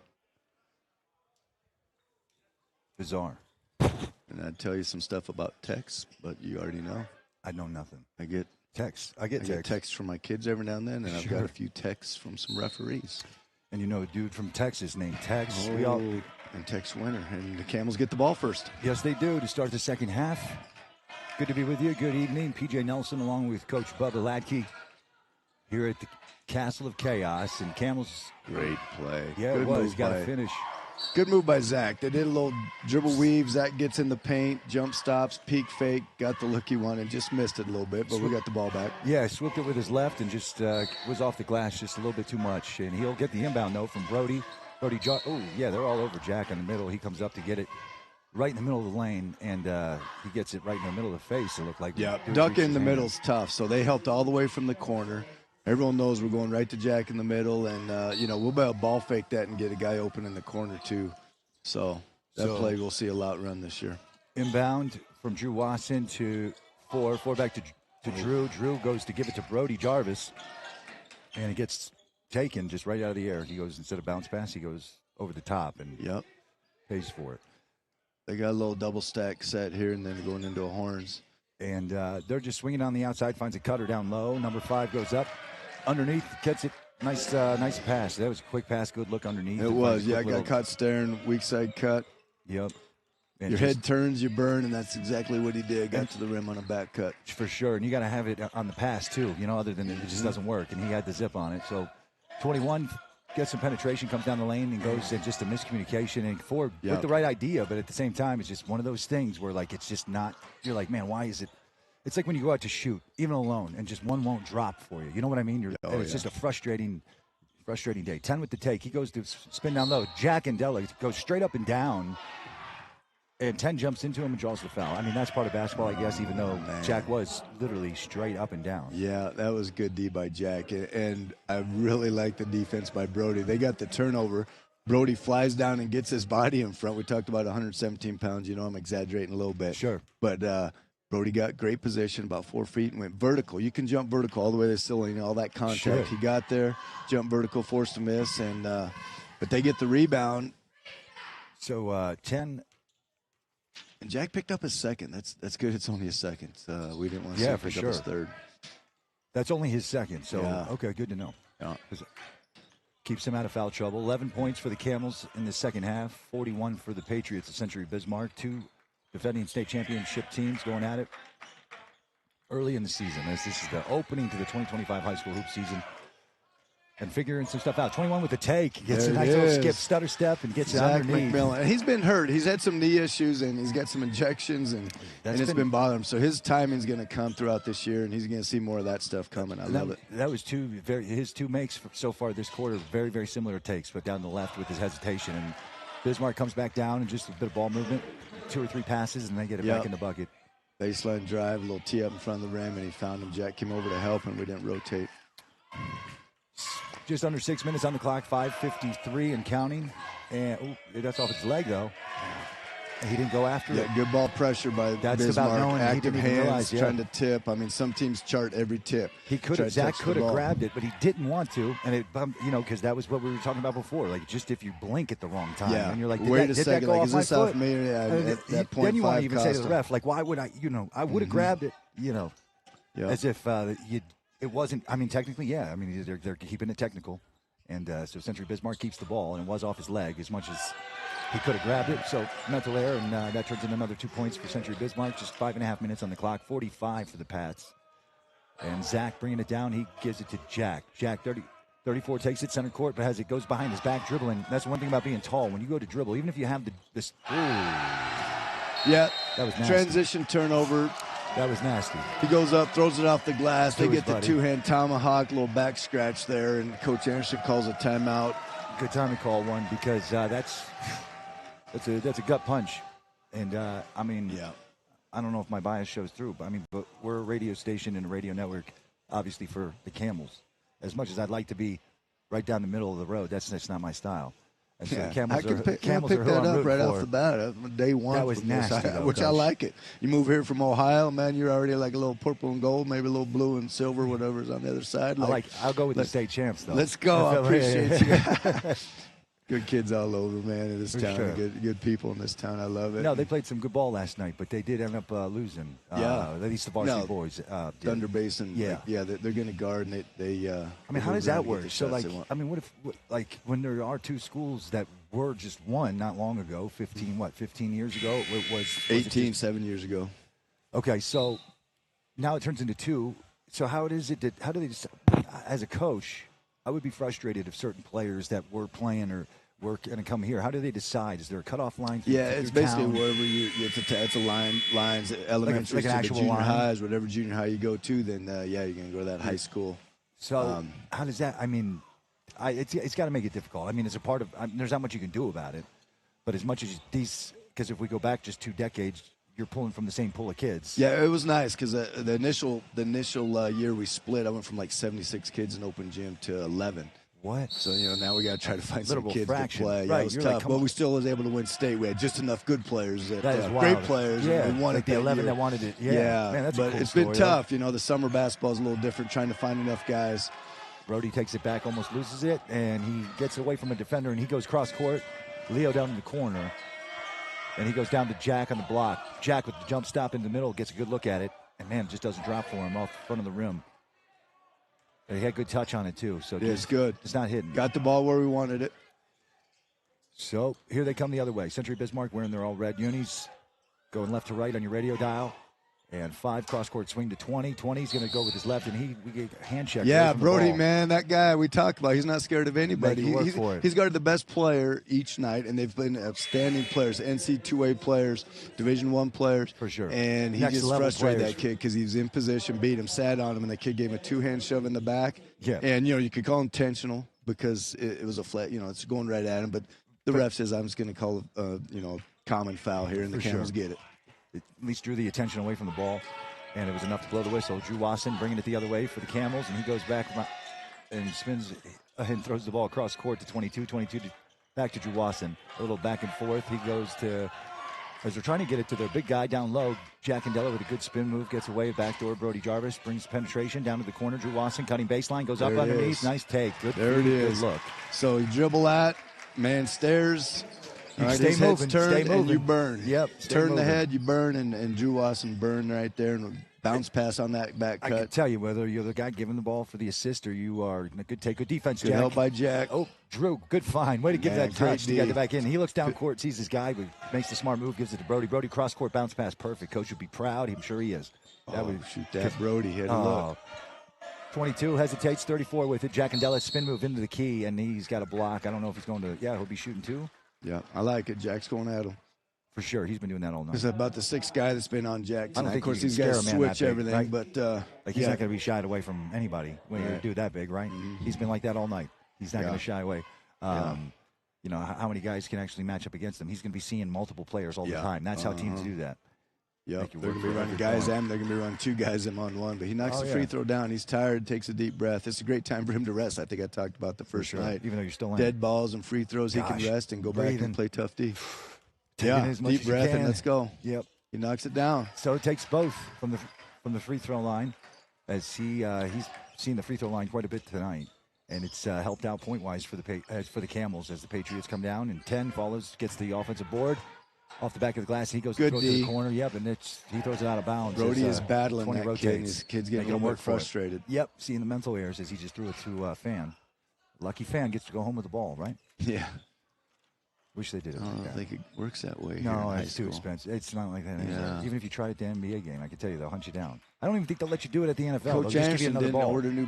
Bizarre. And I'd tell you some stuff about texts, but you already know. I know nothing. I get texts. I get texts from my kids every now and then, and I've got a few texts from some referees. And you know a dude from Texas named Tex. And Tex Winter. And the Camels get the ball first. Yes, they do, to start the second half. Good to be with you. Good evening. PJ Nelson along with Coach Bubba Latke here at the Castle of Chaos. And Camels. Great play. Yeah, Good it was. move Got to finish. Good move by Zach. They did a little dribble weave. Zach gets in the paint, jump stops, peek fake, got the look he wanted, just missed it a little bit, but we got the ball back. Yeah, swooped it with his left and just was off the glass just a little bit too much. And he'll get the inbound, though, from Brody. Oh, yeah, they're all over Jack in the middle. He comes up to get it right in the middle of the lane, and he gets it right in the middle of the face, it looked like. Yeah, duck in the middle is tough, so they helped all the way from the corner. Everyone knows we're going right to Jack in the middle, and, we'll be able to ball fake that and get a guy open in the corner, too. So that play we'll see a lot run this year. Inbound from Drew Wasson to four back to Drew. Drew goes to give it to Brody Jarvis, and it gets taken just right out of the air. He goes, instead of bounce pass, he goes over the top and pays for it. They got a little double stack set here, and then going into a horns. And they're just swinging on the outside, finds a cutter down low. Number 5 goes up underneath, gets it. Nice pass. That was a quick pass, good look underneath. It was, got caught staring, weak side cut. Yep. And your head turns, you burn, and that's exactly what he did. Got to the rim on a back cut. For sure, and you got to have it on the pass, too, other than it just doesn't work, and he had the zip on it. So 21 gets some penetration, comes down the lane, and goes in just a miscommunication. And Ford with the right idea, but at the same time, it's just one of those things where, like, it's just not – you're like, man, why is it – it's like when you go out to shoot, even alone, and just one won't drop for you. You know what I mean? It's just a frustrating day. 10 with the take. He goes to spin down low. Jack and Della goes straight up and down, and 10 jumps into him and draws the foul. I mean, that's part of basketball, I guess, even though Jack was literally straight up and down. Yeah, that was good D by Jack, and I really like the defense by Brody. They got the turnover. Brody flies down and gets his body in front. We talked about 117 pounds. I'm exaggerating a little bit. Sure. But Brody got great position, about 4 feet, and went vertical. You can jump vertical all the way to the ceiling, all that contact. Sure. He got there, jumped vertical, forced a miss, and but they get the rebound. So 10. And Jack picked up his second. That's good. It's only his second. We didn't want to see him pick up his third. That's only his second. So okay, good to know. Yeah. Keeps him out of foul trouble. 11 points for the Camels in the second half. 41 for the Patriots at Century Bismarck. 2 defending state championship teams going at it early in the season, as this is the opening to the 2025 high school hoop season. And figuring some stuff out. 21 with the take. Gets a nice little skip, stutter step, and gets Zach it underneath. McMillan. He's been hurt. He's had some knee issues, and he's got some injections, and it's been bothering him. So his timing's going to come throughout this year, and he's going to see more of that stuff coming. I love it. That was his 2 makes so far this quarter, very, very similar takes, but down the left with his hesitation. And Bismarck comes back down and just a bit of ball movement, 2 or 3 passes, and they get it back in the bucket. Baseline drive, a little tee up in front of the rim, and he found him. Jack came over to help him. We didn't rotate. Just under 6 minutes on the clock, 5:53 and counting. And that's off his leg, though. He didn't go after it. Good ball pressure by That's Bismarck. about knowing Active he didn't hands, realize, trying to tip. I mean, some teams chart every tip. Zach could have grabbed it, but he didn't want to. And it, because that was what we were talking about before. Like, just if you blink at the wrong time, and you're like, wait a did second, that go off is my this foot? off me? That point then you want to even say to the him. ref, like, why would I? I would have grabbed it. As if it wasn't. I mean, technically, I mean, they're keeping it technical. And so Century Bismarck keeps the ball, and it was off his leg as much as he could have grabbed it. So mental error, and that turns into another 2 points for Century Bismarck. Just 5.5 minutes on the clock, 45 for the Pats. And Zach bringing it down, he gives it to Jack. Jack, 34, takes it center court, but as it goes behind his back, dribbling. That's one thing about being tall. When you go to dribble, even if you have this. Yeah, that was nasty. Transition turnover. That was nasty. He goes up, throws it off the glass. They get the buddy. two-hand tomahawk, little back scratch there, and Coach Anderson calls a timeout. Good time to call one because that's a gut punch, and I mean, I don't know if my bias shows through, but we're a radio station and a radio network, obviously for the Camels. As much as I'd like to be right down the middle of the road, that's not my style. And so the Camels pick are who that I'm up rooting right for. off the bat. Day one. That was nasty, though, which I Coach. like it. You move here from Ohio, man, you're already like a little purple and gold, maybe a little blue and silver, whatever's on the other side. I'll go with the state champs, though. Let's go. I appreciate you. Good kids all over, man, in this town. Sure. Good people in this town. I love it. No, they played some good ball last night, but they did end up losing. At least the varsity boys. Thunder Basin. Yeah. They're going to guard, and they I mean, how does that work? So, what if when there are two schools that were just one not long ago, 15 years ago? It was 18, 7 years ago. Okay, so now it turns into two. So how do they just, as a coach, I would be frustrated if certain players that were playing or were going to come here. How do they decide? Is there a cutoff line? It's basically wherever it's a lines, elementary, like an to actual the junior line? highs, whatever junior high you go to, then you're going to go to that high school. So how does that? I mean, it's got to make it difficult. I mean, it's a part of. There's not much you can do about it, but as much as because if we go back just 2 decades, you're pulling from the same pool of kids. Yeah, it was nice because the initial year we split, I went from like 76 kids in open gym to 11. What? So, now we got to try to find some kids fraction. to play. Right, Yeah, it was you're tough, like, but we still was able to win state. We had just enough good players, That is wild. great players. Yeah, and we won like it the that 11 year. that wanted it. Yeah, man, that's but a cool it's been story, tough. The summer basketball is a little different, trying to find enough guys. Brody takes it back, almost loses it, and he gets away from a defender, and he goes cross court. Leo down in the corner, and he goes down to Jack on the block. Jack with the jump stop in the middle, gets a good look at it, and man, just doesn't drop for him off the front of the rim. And he had good touch on it too, so it's good. It's not hidden. Got the ball where we wanted it. So here they come the other way. Century Bismarck wearing their all red unis, going left to right on your radio dial. And 5 cross-court swing to 20. 20, he's going to go with his left, and we get a hand check. Yeah, Brody, man, that guy we talked about, he's not scared of anybody. He's guarded the best player each night, and they've been outstanding players, NC2A players, Division I players. For sure. And he just frustrated that kid because he was in position, beat him, sat on him, and the kid gave him a 2-hand shove in the back. Yeah. And, you could call him intentional because it was a flat, it's going right at him. But the ref says, I'm just going to call, a common foul here, and the Camels get it. It at least drew the attention away from the ball, and it was enough to blow the whistle. Drew Wasson bringing it the other way for the Camels, and he goes back and spins and throws the ball across court to 22 back to Drew Wasson. A little back and forth. He goes to, as they're trying to get it to their big guy down low, Jack Andela with a good spin move, gets away, backdoor. Brody Jarvis brings penetration down to the corner. Drew Wasson cutting baseline, goes up underneath. Nice take. Good. There it is. Good look. So you dribble that, man stares. You right, stay moving, and you burn. Yep. Turn the head, you burn, and Drew Wasson burned right there, and bounce pass on that back cut. I can tell you whether you're the guy giving the ball for the assist or you are a good take, good defense, Good Jack. help by Jack. Oh, Drew, good find. Way to give that touch to get it back in. He looks down court, sees his guy, but makes the smart move, gives it to Brody. Brody cross court bounce pass, perfect. Coach would be proud. I'm sure he is. Shoot that Brody. He had to look. 22 hesitates, 34 with it. Jack Andela spin move into the key, and he's got a block. I don't know if he's going to. Yeah, he'll be shooting too. Yeah, I like it. Jack's going at him. For sure. He's been doing that all night. It's about the 6th guy that's been on Jack tonight. Of course, these guys switch everything, right? but he's not going to be shied away from anybody when you do that big, right? Mm-hmm. He's been like that all night. He's not going to shy away. How many guys can actually match up against him? He's going to be seeing multiple players all the time. That's how teams do that. Yeah, they're going to be running guys and they're going to be running 2 guys in on one. But he knocks the free throw down. He's tired, takes a deep breath. It's a great time for him to rest. I think I talked about the first night. Even though you're still in. Dead balls and free throws, he can rest and go back and play tough D. Deep breath and let's go. Yep. He knocks it down. So it takes both from the free throw line, as he's seen the free throw line quite a bit tonight, and it's helped out point wise for the Camels as the Patriots come down and 10 follows, gets the offensive board. Off the back of the glass, he goes to throw it to the corner. Yep, and he throws it out of bounds. Brody is battling 20 that rotates. kid, and his kid's getting a little more frustrated. Yep, seeing the mental errors as he just threw it to Fan. Lucky Fan gets to go home with the ball, right? Yeah. Wish they did it. I don't think it works that way. No, it's too expensive. It's not like that. Yeah. Even if you try it at the NBA game, I can tell you they'll hunt you down. I don't even think they'll let you do it at the NFL. Coach They'll just give you Anderson another didn't ball. order new.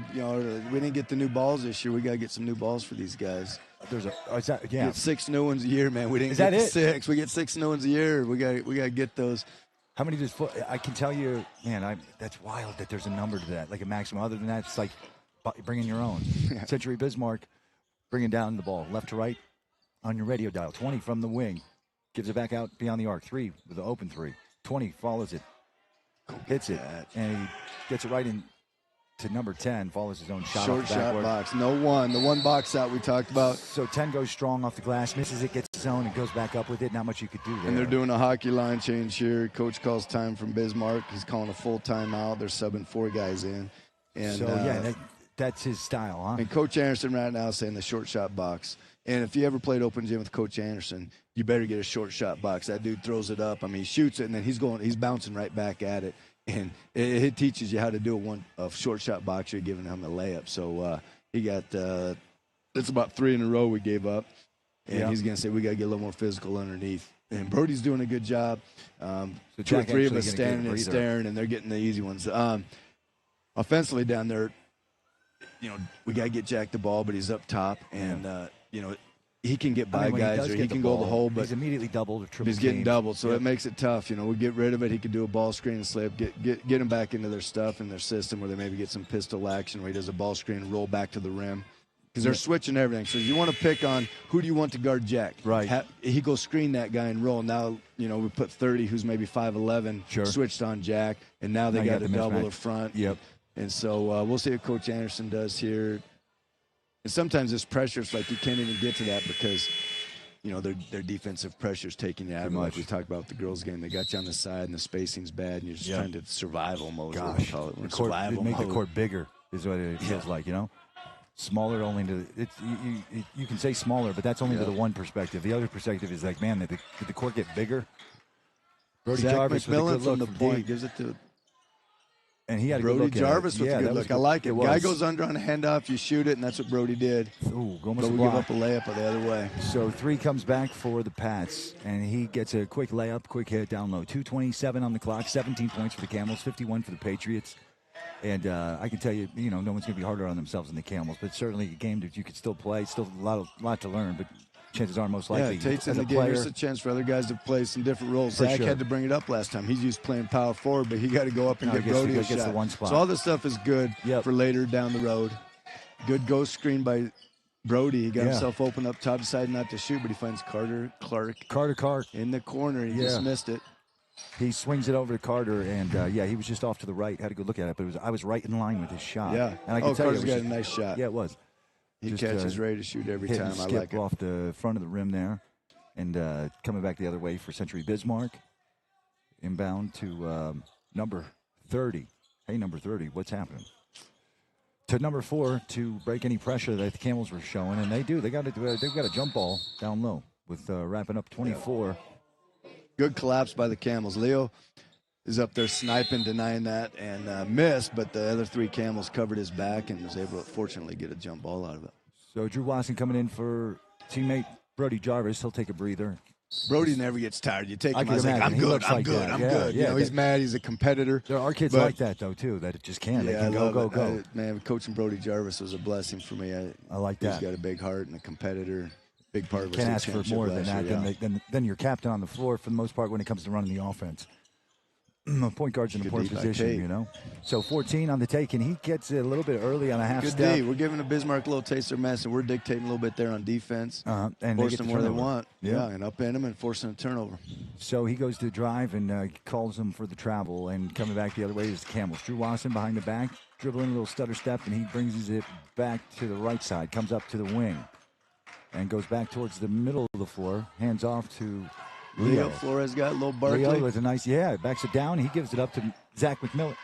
We didn't get the new balls this year. We got to get some new balls for these guys. Is that, We get 6 new ones a year, man. We didn't Is get that it? 6. We get 6 new ones a year. We got to get those. How many does I can tell you, man, that's wild that there's a number to that, like a maximum. Other than that, it's like bringing your own. Century Bismarck bringing down the ball left to right on your radio dial. 20 from the wing. Gives it back out beyond the arc. 3 with the open 3. 20 follows it. Hits it. And he gets it right in to number 10. Follows his own shot. Short shot box. No one. The one box out we talked about. So 10 goes strong off the glass. Misses it. Gets his own and goes back up with it. Not much you could do there. And they're doing a hockey line change here. Coach calls time from Bismarck. He's calling a full timeout. They're subbing 4 guys in. And so, that's his style, huh? And Coach Anderson right now is saying the short shot box. And if you ever played open gym with Coach Anderson, you better get a short shot box. That dude throws it up. I mean, he shoots it, and then he's bouncing right back at it. And it teaches you how to do a short shot box. You're giving him a layup. So he got it's about 3 in a row we gave up. And he's going to say we got to get a little more physical underneath. And Brody's doing a good job. So 2 or 3 of us standing and staring, and they're getting the easy ones. Offensively down there, we got to get Jack the ball, but he's up top. And, he can get by guys or he can go the hole. But he's immediately doubled or triple. He's getting doubled, so it makes it tough. We get rid of it. He can do a ball screen and slip, get him back into their stuff and their system where they maybe get some pistol action where he does a ball screen and roll back to the rim. Because they're switching everything. So you want to pick on who do you want to guard Jack. Right. He goes screen that guy and roll. Now, we put 30, who's maybe 5'11", switched on Jack, and now they got a double up front. Yep. And so we'll see what Coach Anderson does here. And sometimes this pressure, it's like you can't even get to that because, their defensive pressure is taking you out of it. Like we talked about with the girls' game. They got you on the side and the spacing's bad and you're just trying to survival mode. Gosh, make the court bigger is what it feels like, Smaller only to you can say smaller, but that's only to the one perspective. The other perspective is like, man, did the court get bigger? Brody Zach Jarvis McMillan from the point gives it to and he had a Brody good look Jarvis at it. with a good look. I like it. Guy goes under on a handoff, you shoot it, and that's what Brody did. Ooh, but we give up a layup the other way. So 3 comes back for the Pats, and he gets a quick layup, quick hit down low. 2:27 on the clock, 17 points for the Camels, 51 for the Patriots. And I can tell you, no one's going to be harder on themselves than the Camels, but certainly a game that you could still play. Still a lot to learn, but chances are most likely. Yeah, Tate's in the game. There's a chance for other guys to play some different roles. Zach had to bring it up last time. He's used to playing power forward, but he got to go up and get Brody a shot. The one spot. So all this stuff is good for later down the road. Good ghost screen by Brody. He got himself open up top, decided not to shoot, but he finds Carter Clark in the corner. He just missed it. He swings it over to Carter, and he was just off to the right. Had a good look at it, but I was right in line with his shot. Yeah, and I can tell Carter's got a nice shot. Yeah, it was. He catches ready to shoot every time. I like it. Off the front of the rim there, and coming back the other way for Century Bismarck. Inbound to number 30. Hey, number 30, what's happening? To number 4 to break any pressure that the Camels were showing, and they do. They've got a jump ball down low with wrapping up 24. Good collapse by the Camels. Leo is up there sniping, denying that, and missed, but the other 3 Camels covered his back and was able to, fortunately, get a jump ball out of it. So Drew Watson coming in for teammate Brody Jarvis. He'll take a breather. Brody never gets tired. You take him, I was like, I'm good. Yeah, he's mad. He's a competitor. There are kids like that, though, too, that just can't. They can go. Man, coaching Brody Jarvis was a blessing for me. I like that. He's got a big heart and a competitor. Big part of can't ask for more than that. Than your captain on the floor for the most part when it comes to running the offense. Point guard's an important position, So 14 on the take, and he gets it a little bit early on a half step. We're giving a Bismarck a little taste of their mess, and we're dictating a little bit there on defense. And force them where they want. Yeah, and upend them and forcing a turnover. So he goes to drive and calls them for the travel, and coming back the other way is the Camels. Drew Watson behind the back, dribbling a little stutter step, and he brings it back to the right side, comes up to the wing, and goes back towards the middle of the floor, hands off to Leo. Flores got a little Barkley. Leo with a nice, backs it down. He gives it up to Zach McMillan.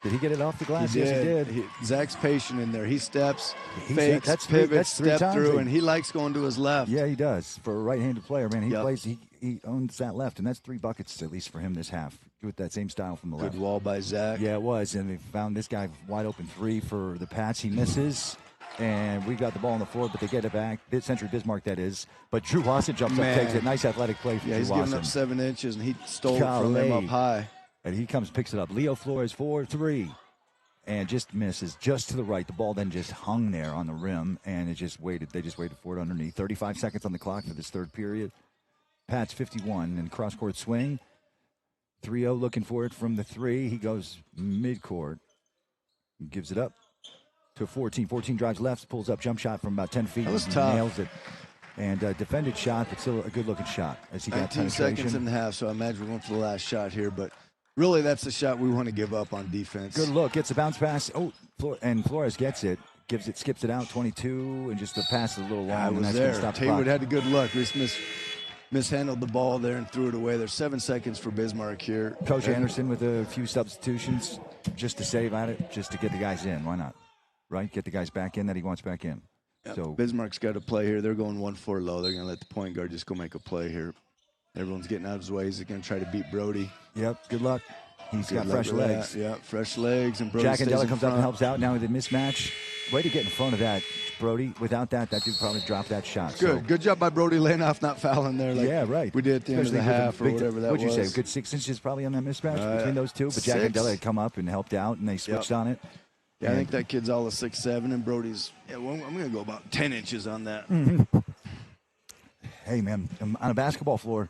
Did he get it off the glass? He did. Yes, he did. Zach's patient in there. He steps, fakes, pivots, step through, and he likes going to his left. Yeah, he does. For a right-handed player, man, he plays. He owns that left, and that's 3 buckets at least for him this half with that same style from the left. Good wall by Zach. Yeah, it was, and they found this guy wide open 3 for the Pats. He misses. And we got the ball on the floor, but they get it back. Century Bismarck, that is. But Drew Watson jumps up, takes it. Nice athletic play for Drew Watson. Yeah, he's giving up 7 inches, and he stole it from him up high. And he picks it up. Leo Flores, 4-3. And just misses just to the right. The ball then just hung there on the rim, and it just waited. They just waited for it underneath. 35 seconds on the clock for this third period. Pats 51, and cross-court swing. 3-0 looking for it from the 3. He goes mid-court. Gives it up. to 14. 14 drives left, pulls up, jump shot from about 10 feet. That was and tough. Nails it. And defended shot, but still a good-looking shot as he got 19 penetration. seconds and a half, so I imagine we're going for the last shot here. But really, that's the shot we want to give up on defense. Good look, gets a bounce pass. Oh, and Flores gets it. Skips it out, 22, and just the pass is a little long. I and was that's there. gonna stop the clock. Haywood had a good look. Just mishandled the ball there and threw it away. There's 7 seconds for Bismarck here. Coach Anderson with a few substitutions just to save at it, just to get the guys in. Why not? Right? Get the guys back in that he wants back in. Yep. So Bismarck's got to play here. They're going 1-4 low. They're going to let the point guard just go make a play here. Everyone's getting out of his way. He's going to try to beat Brody. Yep, good luck. He's got fresh legs. Yeah, fresh legs. And Brody Jack and stays Della in comes up front. and helps out. Now with the mismatch. Way to get in front of that, Brody. Without that dude probably dropped that shot. Good. So. Good job by Brody laying off, not fouling there. Like yeah, right. We did at the end of the half or whatever that was. What'd you say? Good 6 inches probably on that mismatch between those two. But Jack and Della had come up and helped out, and they switched on it. Yeah, I think that kid's all of 6'7", and Brody's. Yeah, well, I'm going to go about 10 inches on that. Mm-hmm. Hey, man, on a basketball floor,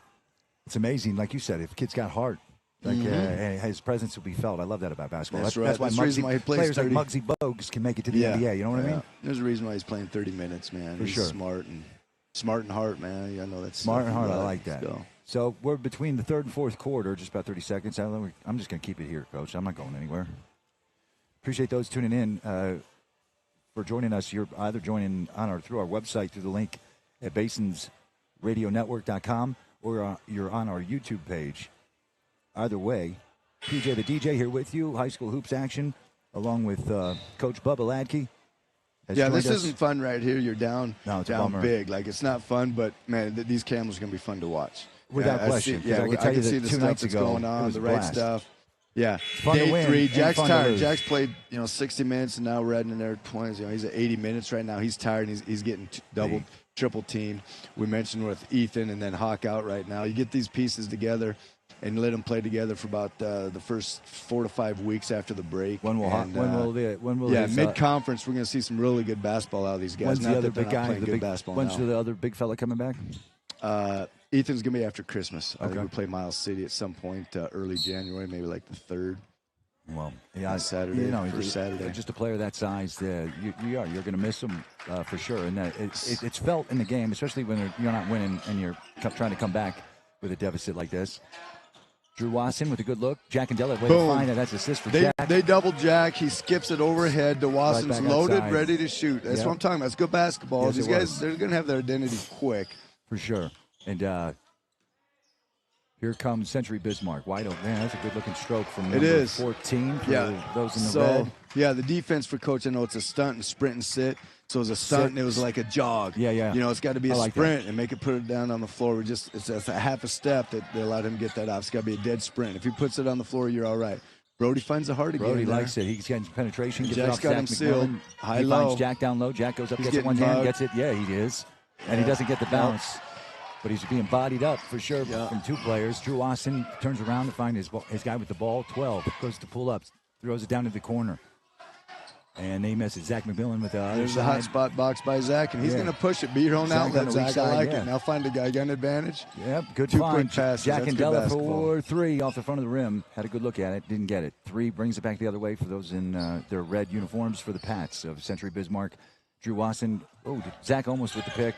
it's amazing. Like you said, if a kid's got heart, like his presence will be felt. I love that about basketball. That's right. That's why players like Muggsy Bogues can make it to the NBA. You know what I mean? There's a reason why he's playing 30 minutes, man. He's sure. smart and heart, man. I know that's smart and heart. I like that. Go. So we're between the third and fourth quarter, just about 30 seconds. I'm just going to keep it here, Coach. I'm not going anywhere. Appreciate those tuning in for joining us. You're either joining through our website through the link at BasonsRadioNetwork.com or you're on our YouTube page. Either way, PJ the DJ here with you. High school hoops action along with Coach Bubba Ladke. Yeah, this isn't fun right here. You're down, no, it's down big. Like, it's not fun, but, man, these Camels are going to be fun to watch. Without question. I can see the 2 stuff nights that's ago, going on, the right stuff. Yeah, day 3. Jack's tired. Lose. Jack's played 60 minutes, and now we're adding in there 20s. He's at 80 minutes right now. He's tired. And he's getting double, triple teamed. We mentioned with Ethan and then Hawk out right now. You get these pieces together and let them play together for about the first 4 to 5 weeks after the break. When will mid-conference, we're going to see some really good basketball out of these guys. When's the other big guy? When's the other big fella coming back? Ethan's going to be after Christmas. Okay. We play Miles City at some point early January, maybe like the 3rd. Well, yeah, Saturday. First Saturday. Just a player that size, you're going to miss him for sure. And it's felt in the game, especially when you're not winning and you're trying to come back with a deficit like this. Drew Wasson with a good look. Jack and Della, way to find it. That's assist for Jack. They double Jack. He skips it overhead to Wasson's right loaded, outside. Ready to shoot. That's what I'm talking about. It's good basketball. Yes, These guys, they're going to have their identity quick. For sure. And here comes Century Bismarck. Wide open. Man, that's a good-looking stroke from number 14 for those in the red. Yeah, the defense for Coach, I know it's a stunt and sprint and sit. So it was a stunt and it was like a jog. Yeah. It's got to be a sprint and make it put it down on the floor. It's a half a step that they allowed him to get that off. It's got to be a dead sprint. If he puts it on the floor, you're all right. Brody finds the heart again. Brody likes it. He's getting penetration. Gets Jack's it off got him sealed. He finds Jack down low. Jack goes up, gets it one hand, gets it. Yeah, he is. And he doesn't get the bounce. But he's being bodied up for sure from 2 players. Drew Austin turns around to find his guy with the ball. 12 goes to pull up, throws it down to the corner. And they miss it. Zach McMillan with the other There's side. a hot spot box by Zach, and he's going to push it. Be your own outlet, Zach. I like it. Now find a guy. Got an advantage. Yep, good 2 find. quick passes. Jack That's and good Della basketball. for 3 off the front of the rim. Had a good look at it. Didn't get it. 3 brings it back the other way for those in their red uniforms for the Pats of Century Bismarck. Drew Wasson. Oh, Zach almost with the pick.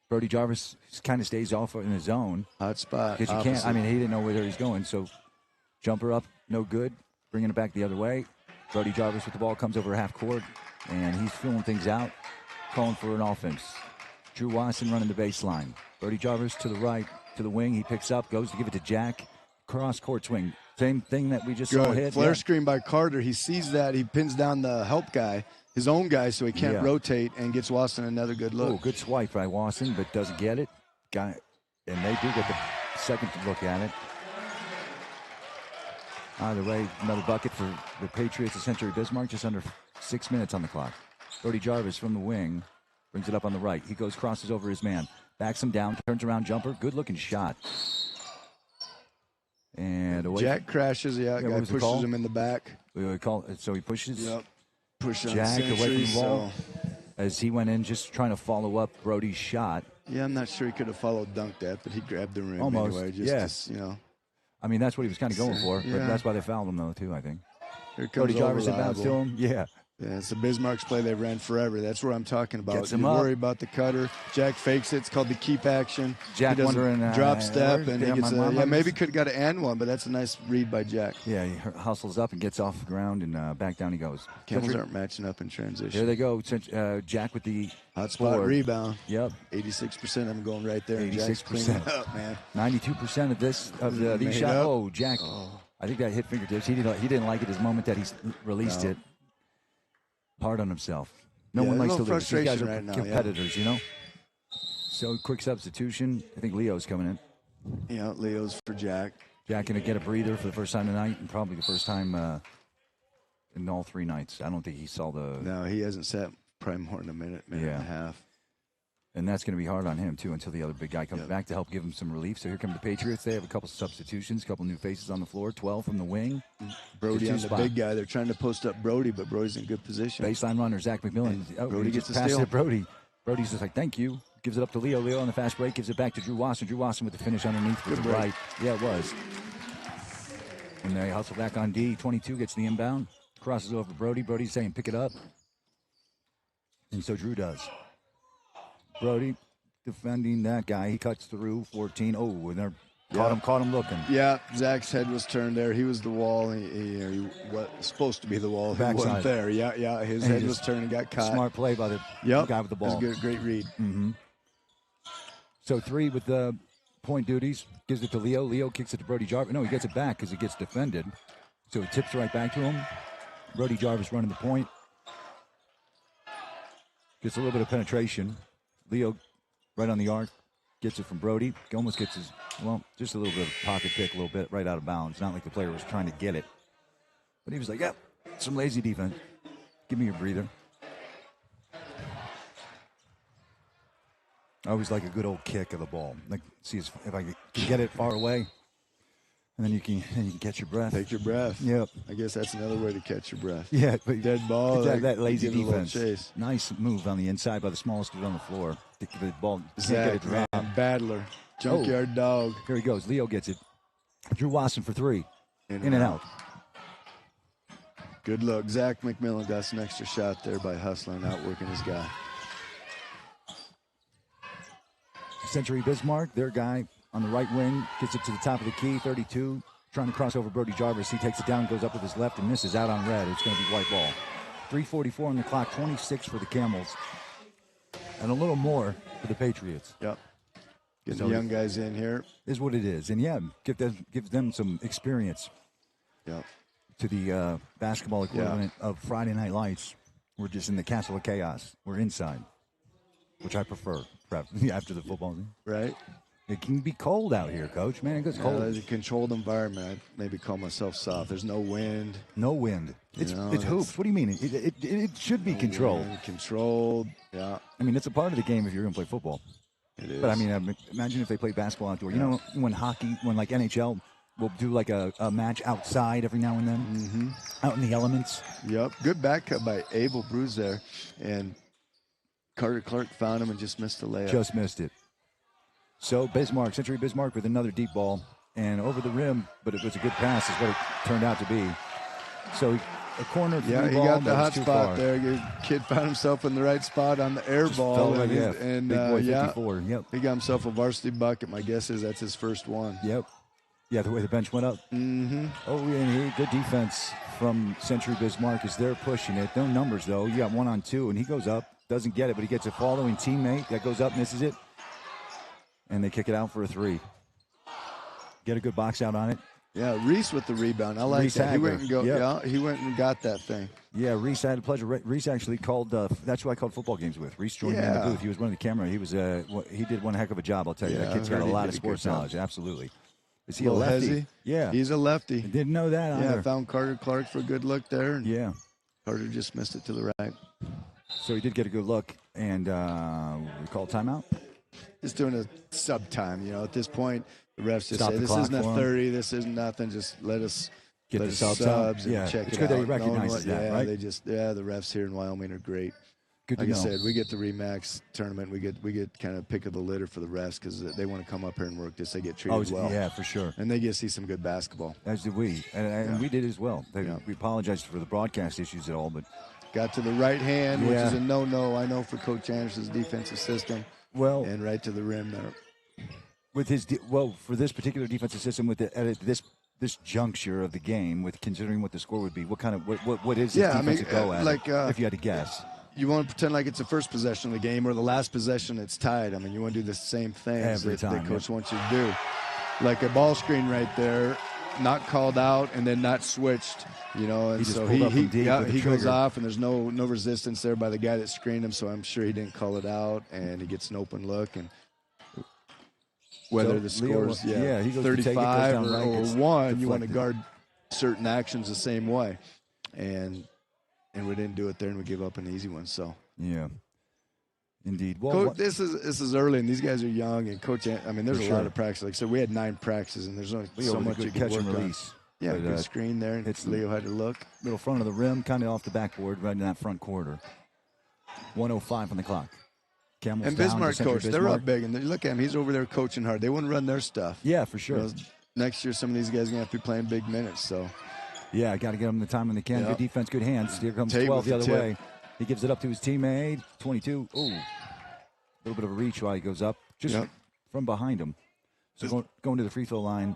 Brody Jarvis kind of stays off in his zone. Hot spot. Because you can't. I mean, he didn't know where he's going. So jumper up, no good. Bringing it back the other way. Brody Jarvis with the ball comes over half court, and he's filling things out, calling for an offense. Drew Wasson running the baseline. Brody Jarvis to the right, to the wing. He picks up, goes to give it to Jack. Cross court swing. Same thing that we just saw hit. Flare screen by Carter. He sees that. He pins down the help guy, his own guy, so he can't rotate, and gets Wasson another good look. Oh, good swipe by Wasson, but doesn't get it. And they do get the second look at it. Either way, another bucket for the Patriots of Century Bismarck, just under 6 minutes on the clock. Brody Jarvis from the wing brings it up on the right. He goes, crosses over his man, backs him down, turns around, jumper, good-looking shot. And away. Jack crashes, guy pushes him in the back. So he pushes Push on Jack Century, away from the ball as he went in just trying to follow up Brody's shot. Yeah, I'm not sure he could have followed dunked that, but he grabbed the rim Almost, anyway. I mean, that's what he was kind of going for, but that's why they fouled him, though, too, I think. Brody Jarvis inbounds to him. Yeah. Yeah, it's the Bismarck's play they ran forever. That's where I'm talking about. Gets him You up. worry about the cutter. Jack fakes it. It's called the keep action. Jack he does a wondering, drop step, where- and yeah, he gets my- maybe could have got an and one, but that's a nice read by Jack. Yeah, he hustles up and gets off the ground, and back down he goes. Camels aren't matching up in transition. There they go. Jack with the Hot spot forward. rebound. Yep. 86%. I'm going right there. 86%. Jack's cleaning up, man. 92% of these Made shots. up. Oh, Jack. I think that hit fingertips. He didn't like it his moment that he released it. Hard on himself. No Yeah, one a likes to little lose. These guys are frustration right now, competitors, you know. So quick substitution. I think Leo's coming in. Yeah, Leo's for Jack. Jack going to get a breather for the first time tonight, and probably the first time in all 3 nights. I don't think he saw the. No, he hasn't sat probably more than a minute and a half. And that's going to be hard on him, too, until the other big guy comes back to help give him some relief. So here come the Patriots. They have a couple substitutions, a couple new faces on the floor. 12 from the wing. Brody on the big guy. They're trying to post up Brody, but Brody's in good position. Baseline runner, Zach McMillan. Brody he gets just the passed steal. it to Brody. Brody's just like, thank you. Gives it up to Leo. Leo on the fast break. Gives it back to Drew Wasson. Drew Wasson with the finish underneath with the right. Yeah, it was. And they hustle back on D. 22 gets the inbound. Crosses over Brody. Brody's saying, pick it up. And so Drew does. Brody defending that guy. He cuts through 14. Oh, and they're caught him looking. Yeah, Zach's head was turned there. He was the wall. He was supposed to be the wall. He Backside. wasn't there. Yeah. His head was turned and got caught. Smart play by the guy with the ball. It was a great read. Mm-hmm. So 3 with the point duties. Gives it to Leo. Leo kicks it to Brody Jarvis. No, he gets it back because it gets defended. So it tips right back to him. Brody Jarvis running the point. Gets a little bit of penetration. Leo right on the arc. Gets it from Brody. He almost gets just a little bit of pocket pick, a little bit right out of bounds. Not like the player was trying to get it. But he was like, yep, some lazy defense. Give me your breather. I always like a good old kick of the ball. Like, see if I can get it far away. And then you can catch your breath. Take your breath. Yep. I guess that's another way to catch your breath. Yeah. But dead ball. That lazy give it a little defense. chase. Nice move on the inside by the smallest dude on the floor. The ball can't Zach, get it dropped. man, battler. Junkyard dog. Here he goes. Leo gets it. Drew Wasson for 3. In and out. Good look. Zach McMillan got some extra shot there by hustling, outworking his guy. Century Bismarck, their guy on the right wing, gets it to the top of the key, 32, trying to cross over Brody Jarvis. He takes it down, goes up with his left, and misses out on red. It's going to be white ball. 3:44 on the clock, 26 for the Camels, and a little more for the Patriots. Yep. Getting the young guys in here. Is what it is. And, yeah, give them some experience. Yep. To the basketball equivalent of Friday Night Lights. We're just in the castle of chaos. We're inside, which I prefer after the football game. Right. It can be cold out here, Coach. Man, it gets cold. It's a controlled environment. I maybe call myself soft. There's no wind. No wind. It's hoops. What do you mean? It should be controlled. Controlled. Yeah. I mean, it's a part of the game if you're going to play football. It is. But I mean, imagine if they play basketball outdoor. You know, when like NHL will do like a match outside every now and then, out in the elements. Yep. Good back cut by Abel Bruce there, and Carter Clark found him and just missed the layup. Just missed it. So Bismarck, Century Bismarck with another deep ball and over the rim, but it was a good pass is what it turned out to be. So a corner three he ball, got the hot too spot far. there. The kid found himself in the right spot on the air Just ball. fell right, and Big boy 54, yep. He got himself a varsity bucket. My guess is that's his first one. Yep. Yeah, the way the bench went up. Mm-hmm. Oh, and here, good defense from Century Bismarck as they're pushing it. No numbers, though. You got 1-on-2, and he goes up. Doesn't get it, but he gets a following teammate that goes up, misses it. And they kick it out for a 3. Get a good box out on it. Yeah, Reese with the rebound. I like Reese that. He went Hagler. and he went and got that thing. Yeah, Reese had a pleasure. Reese actually called. That's who I called football games with. Reese joined me in the booth. He was running the camera. He was. He did one heck of a job. I'll tell you. That kid's got a lot of sports knowledge. Absolutely. Is he a lefty? Hezzy. Yeah, he's a lefty. Didn't know that either. Yeah, found Carter Clark for a good look there. And yeah, Carter just missed it to the right. So he did get a good look, and we call timeout. Just doing a sub time. You know, at this point, the refs just Stop say the this clock isn't a for 'em. 30. This isn't nothing. Just let us Get let the us subs out. and Yeah, check it's it good out. that he recognizes that, right? They just the refs here in Wyoming are great. Good to Like I know. said, we get the REMAX tournament. We get kind of pick of the litter for the refs because they want to come up here and work this. They get treated well. Yeah, for sure. And they get to see some good basketball. As did we, and we did as well. Yeah. We apologized for the broadcast issues at all, but got to the right hand, which is a no-no, I know, for Coach Anderson's defensive system. Well, and right to the rim there. With his for this particular defensive system, with this juncture of the game, with considering what the score would be, what is his defensive go at? If you had to guess. You want to pretend like it's the first possession of the game or the last possession it's tied. I mean, you want to do the same things that Coach wants you to do. Like a ball screen right there, not called out and then not switched, and he goes off and there's no resistance there by the guy that screened him, so I'm sure he didn't call it out, and he gets an open look. And whether the score's 35 or 1, you want to guard certain actions the same way. And we didn't do it there, and we gave up an easy one. So indeed. Well, Coach, this is early, and these guys are young. And Coach, there's a lot of practice. Like I said, we had 9 practices, and there's only so much you can work on. Yeah, good screen there. Leo had to look. Little front of the rim, kind of off the backboard, right in that front quarter. 1:05 on the clock. Campbell's and Bismarck, coach, they're up big, and look at him. He's over there coaching hard. They wouldn't run their stuff. Yeah, for sure. Next year, some of these guys are going to have to be playing big minutes. So. Yeah, got to get them the time when they can. Good defense, good hands. Here comes 12 the other way. He gives it up to his teammate. 22. Ooh. A little bit of a reach while he goes up. Just from behind him. So going to the free throw line.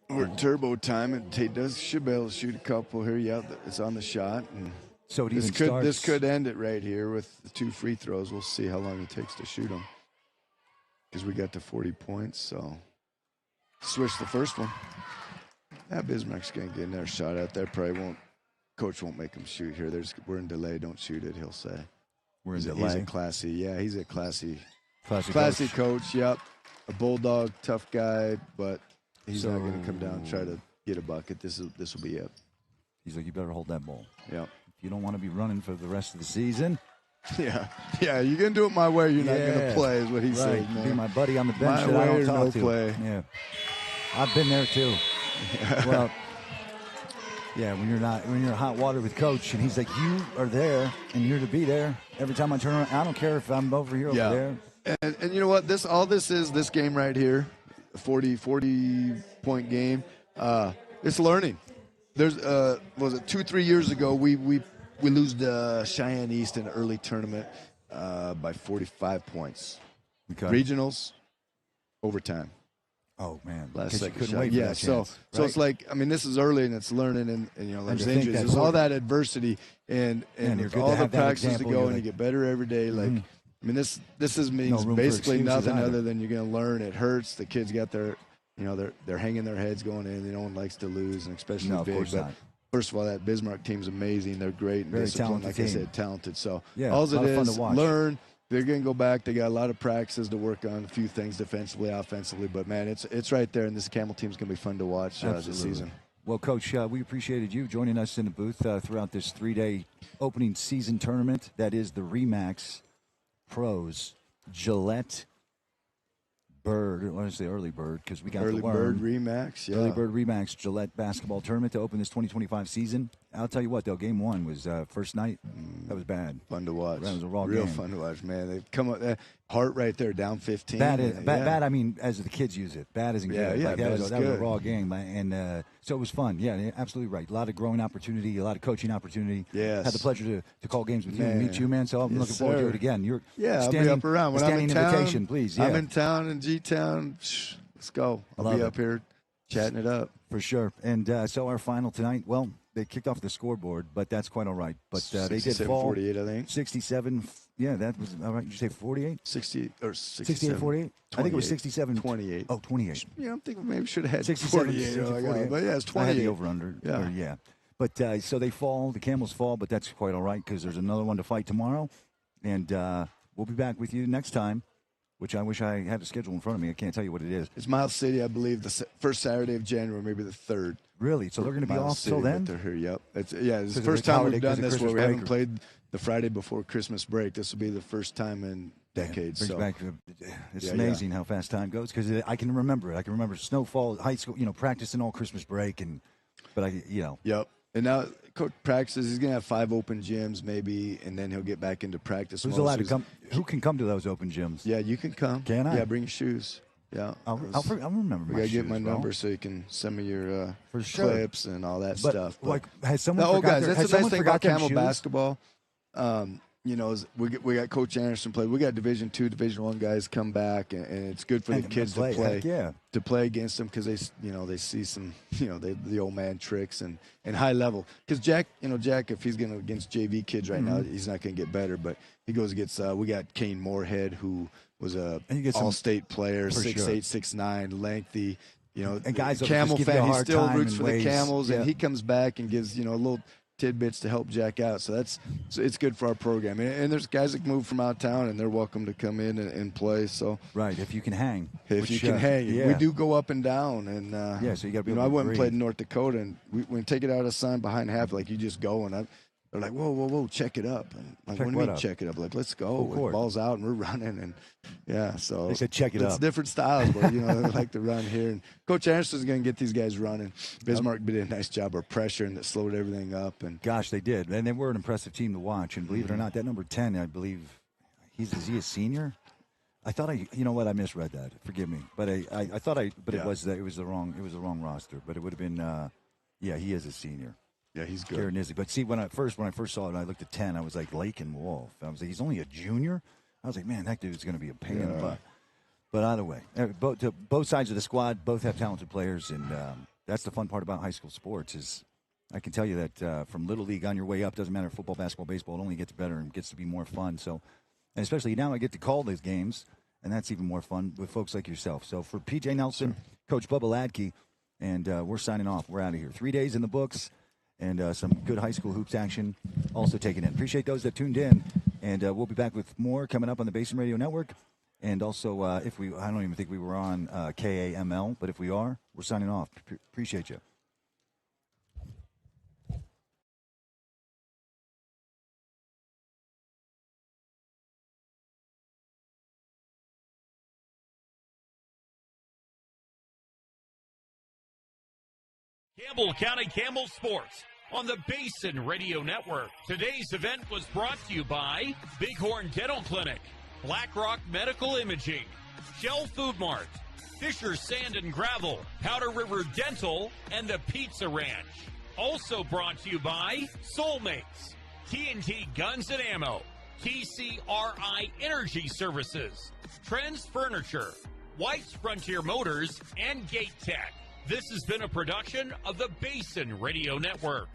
We're at turbo time, and Tate should be able to shoot a couple here. Yeah, it's on the shot. And so this could end it right here with the 2 free throws. We'll see how long it takes to shoot them. Because we got to 40 points, so switch the first one. Bismarck's going to get another shot out there. Probably won't. Coach won't make him shoot here. We're in delay. Don't shoot it, he'll say. We're in delay. He's a classy. Yeah, he's a classy coach. Yep. A bulldog, tough guy, but he's not going to come down and try to get a bucket. This will be it. He's like, you better hold that ball. Yep. If you don't want to be running for the rest of the season. Yeah, you're going to do it my way. You're not going to play is what he said, man. Be my buddy on the bench my that I way don't or talk no to. Play. Yeah. I've been there too. Well, when you're hot water with Coach, and he's like, you are there, and you're to be there. Every time I turn around, I don't care if I'm over here, over there. And you know what? This game right here, a 40-point game. It's learning. There's was it 2-3 years ago we lose to Cheyenne East in an early tournament by 45 points. Okay. Regionals, overtime. Oh man! Last second couldn't shot. wait for that chance, so it's like this is early and it's learning and there's injuries. There's all that adversity and all the practices to go and you get better every day. Like this means basically nothing other than you're going to learn. It hurts. The kids got their they're hanging their heads going in. No one likes to lose, and especially big. Of course not. First of all, that Bismarck team's amazing. They're great and very disciplined. Talented like I said, talented. So all it is learn. They're going to go back. They got a lot of practices to work on, a few things defensively, offensively. But, man, it's right there, and this Campbell team's going to be fun to watch this season. Well, Coach, we appreciated you joining us in the booth throughout this 3-day opening season tournament. That is the REMAX Pros Gillette Bird. I want to say early bird because we got early bird REMAX. Yeah, early bird REMAX Gillette basketball tournament to open this 2025 season. I'll tell you what, though, game 1 was first night. That was bad. Fun to watch. That was a raw Real game. Fun to watch, man. They've come up heart right there, down 15. Bad. I mean, as the kids use it, bad isn't good. Yeah, that was a raw game, and so it was fun. Yeah, absolutely right. A lot of growing opportunity, a lot of coaching opportunity. Yes. Had the pleasure to call games with you and meet you, man. So I'm looking forward to it again. I'll be up around when I'm in town. Invitation, please. Yeah. I'm in town in G-Town. Let's go. I'll be up here chatting it up for sure. And so our final tonight. Well, they kicked off the scoreboard, but that's quite all right. But they did fall 48, I think. 67. Yeah, that was all right. Did you say 48? 60 or 68, 48? I think it was 67. 28. Oh, 28. Yeah, I'm thinking maybe we should have had 67, 48. But yeah, it's 28. I had the over-under. Yeah. But so they fall. The Camels fall, but that's quite all right because there's another one to fight tomorrow. And we'll be back with you next time, which I wish I had a schedule in front of me. I can't tell you what it is. It's Miles City, I believe, the first Saturday of January, maybe the 3rd. Really? So they're going to be off till then? They're here, yep. It's the first time we've done this where we haven't played the Friday before Christmas break. This will be the first time in decades. It's amazing how fast time goes because I can remember it. I can remember snowfall, high school, practicing all Christmas break. Yep. And now Coach practices. He's going to have 5 open gyms maybe, and then he'll get back into practice. Who's allowed to come? Who can come to those open gyms? Yeah, you can come. Can I? Yeah, bring your shoes. Yeah, I'll remember. We gotta get my number so you can send me your clips and all that stuff. Like, has someone? Guys, that's the nice thing about Campbell basketball. You know, we got Coach Anderson play. We got Division II, Division I guys come back, and it's good for the kids to play. To play against them because they see some the old man tricks and high level. Because Jack, if he's going against JV kids right now, he's not going to get better. But he goes against we got Kane Moorhead, who was a all-state player, 6'8", 6'9", lengthy. And guys, Camel fan, he still roots for the Camels, and he comes back and gives a little tidbits to help Jack out. So it's good for our program. And there's guys that move from out of town, and they're welcome to come in and play. So right, if you can hang. If you can hang. Yeah. We do go up and down. And so you got to be able to I went and played in North Dakota, and we take it out of sign behind half, like you just go, and they're like, whoa, check it up. And like, what do you mean check it up? Like, let's go. The ball's out, and we're running. And so they said check it up. It's different styles, but they like to run here. And Coach Anderson's going to get these guys running. Bismarck did a nice job of pressure, and that slowed everything up. And gosh, they did. And they were an impressive team to watch. And believe it or not, that number 10, I believe, is he a senior? I thought I misread that. Forgive me, but I thought it was the wrong roster. But it would have been, he is a senior. Yeah, he's good. Karen Izzy. But see, when I first saw it, and I looked at 10, I was like Lake and Wolf. I was like, he's only a junior. I was like, man, that dude's going to be a pain in the butt. But either way, both sides of the squad both have talented players, and that's the fun part about high school sports. Is I can tell you that from little league on your way up, doesn't matter football, basketball, baseball, it only gets better and gets to be more fun. So, and especially now, I get to call these games, and that's even more fun with folks like yourself. So for PJ Nelson, Coach Bubba Ladke, and we're signing off. We're out of here. 3 days in the books. And some good high school hoops action also taken in. Appreciate those that tuned in. And we'll be back with more coming up on the Basin Radio Network. And also, I don't even think we were on KAML, but if we are, we're signing off. Appreciate you. Campbell County Campbell Sports on the Basin Radio Network. Today's event was brought to you by Bighorn Dental Clinic, Black Rock Medical Imaging, Shell Food Mart, Fisher Sand and Gravel, Powder River Dental, and the Pizza Ranch. Also brought to you by Soulmates, TNT Guns and Ammo, TCRI Energy Services, Trends Furniture, White's Frontier Motors, and Gate Tech. This has been a production of the Basin Radio Network.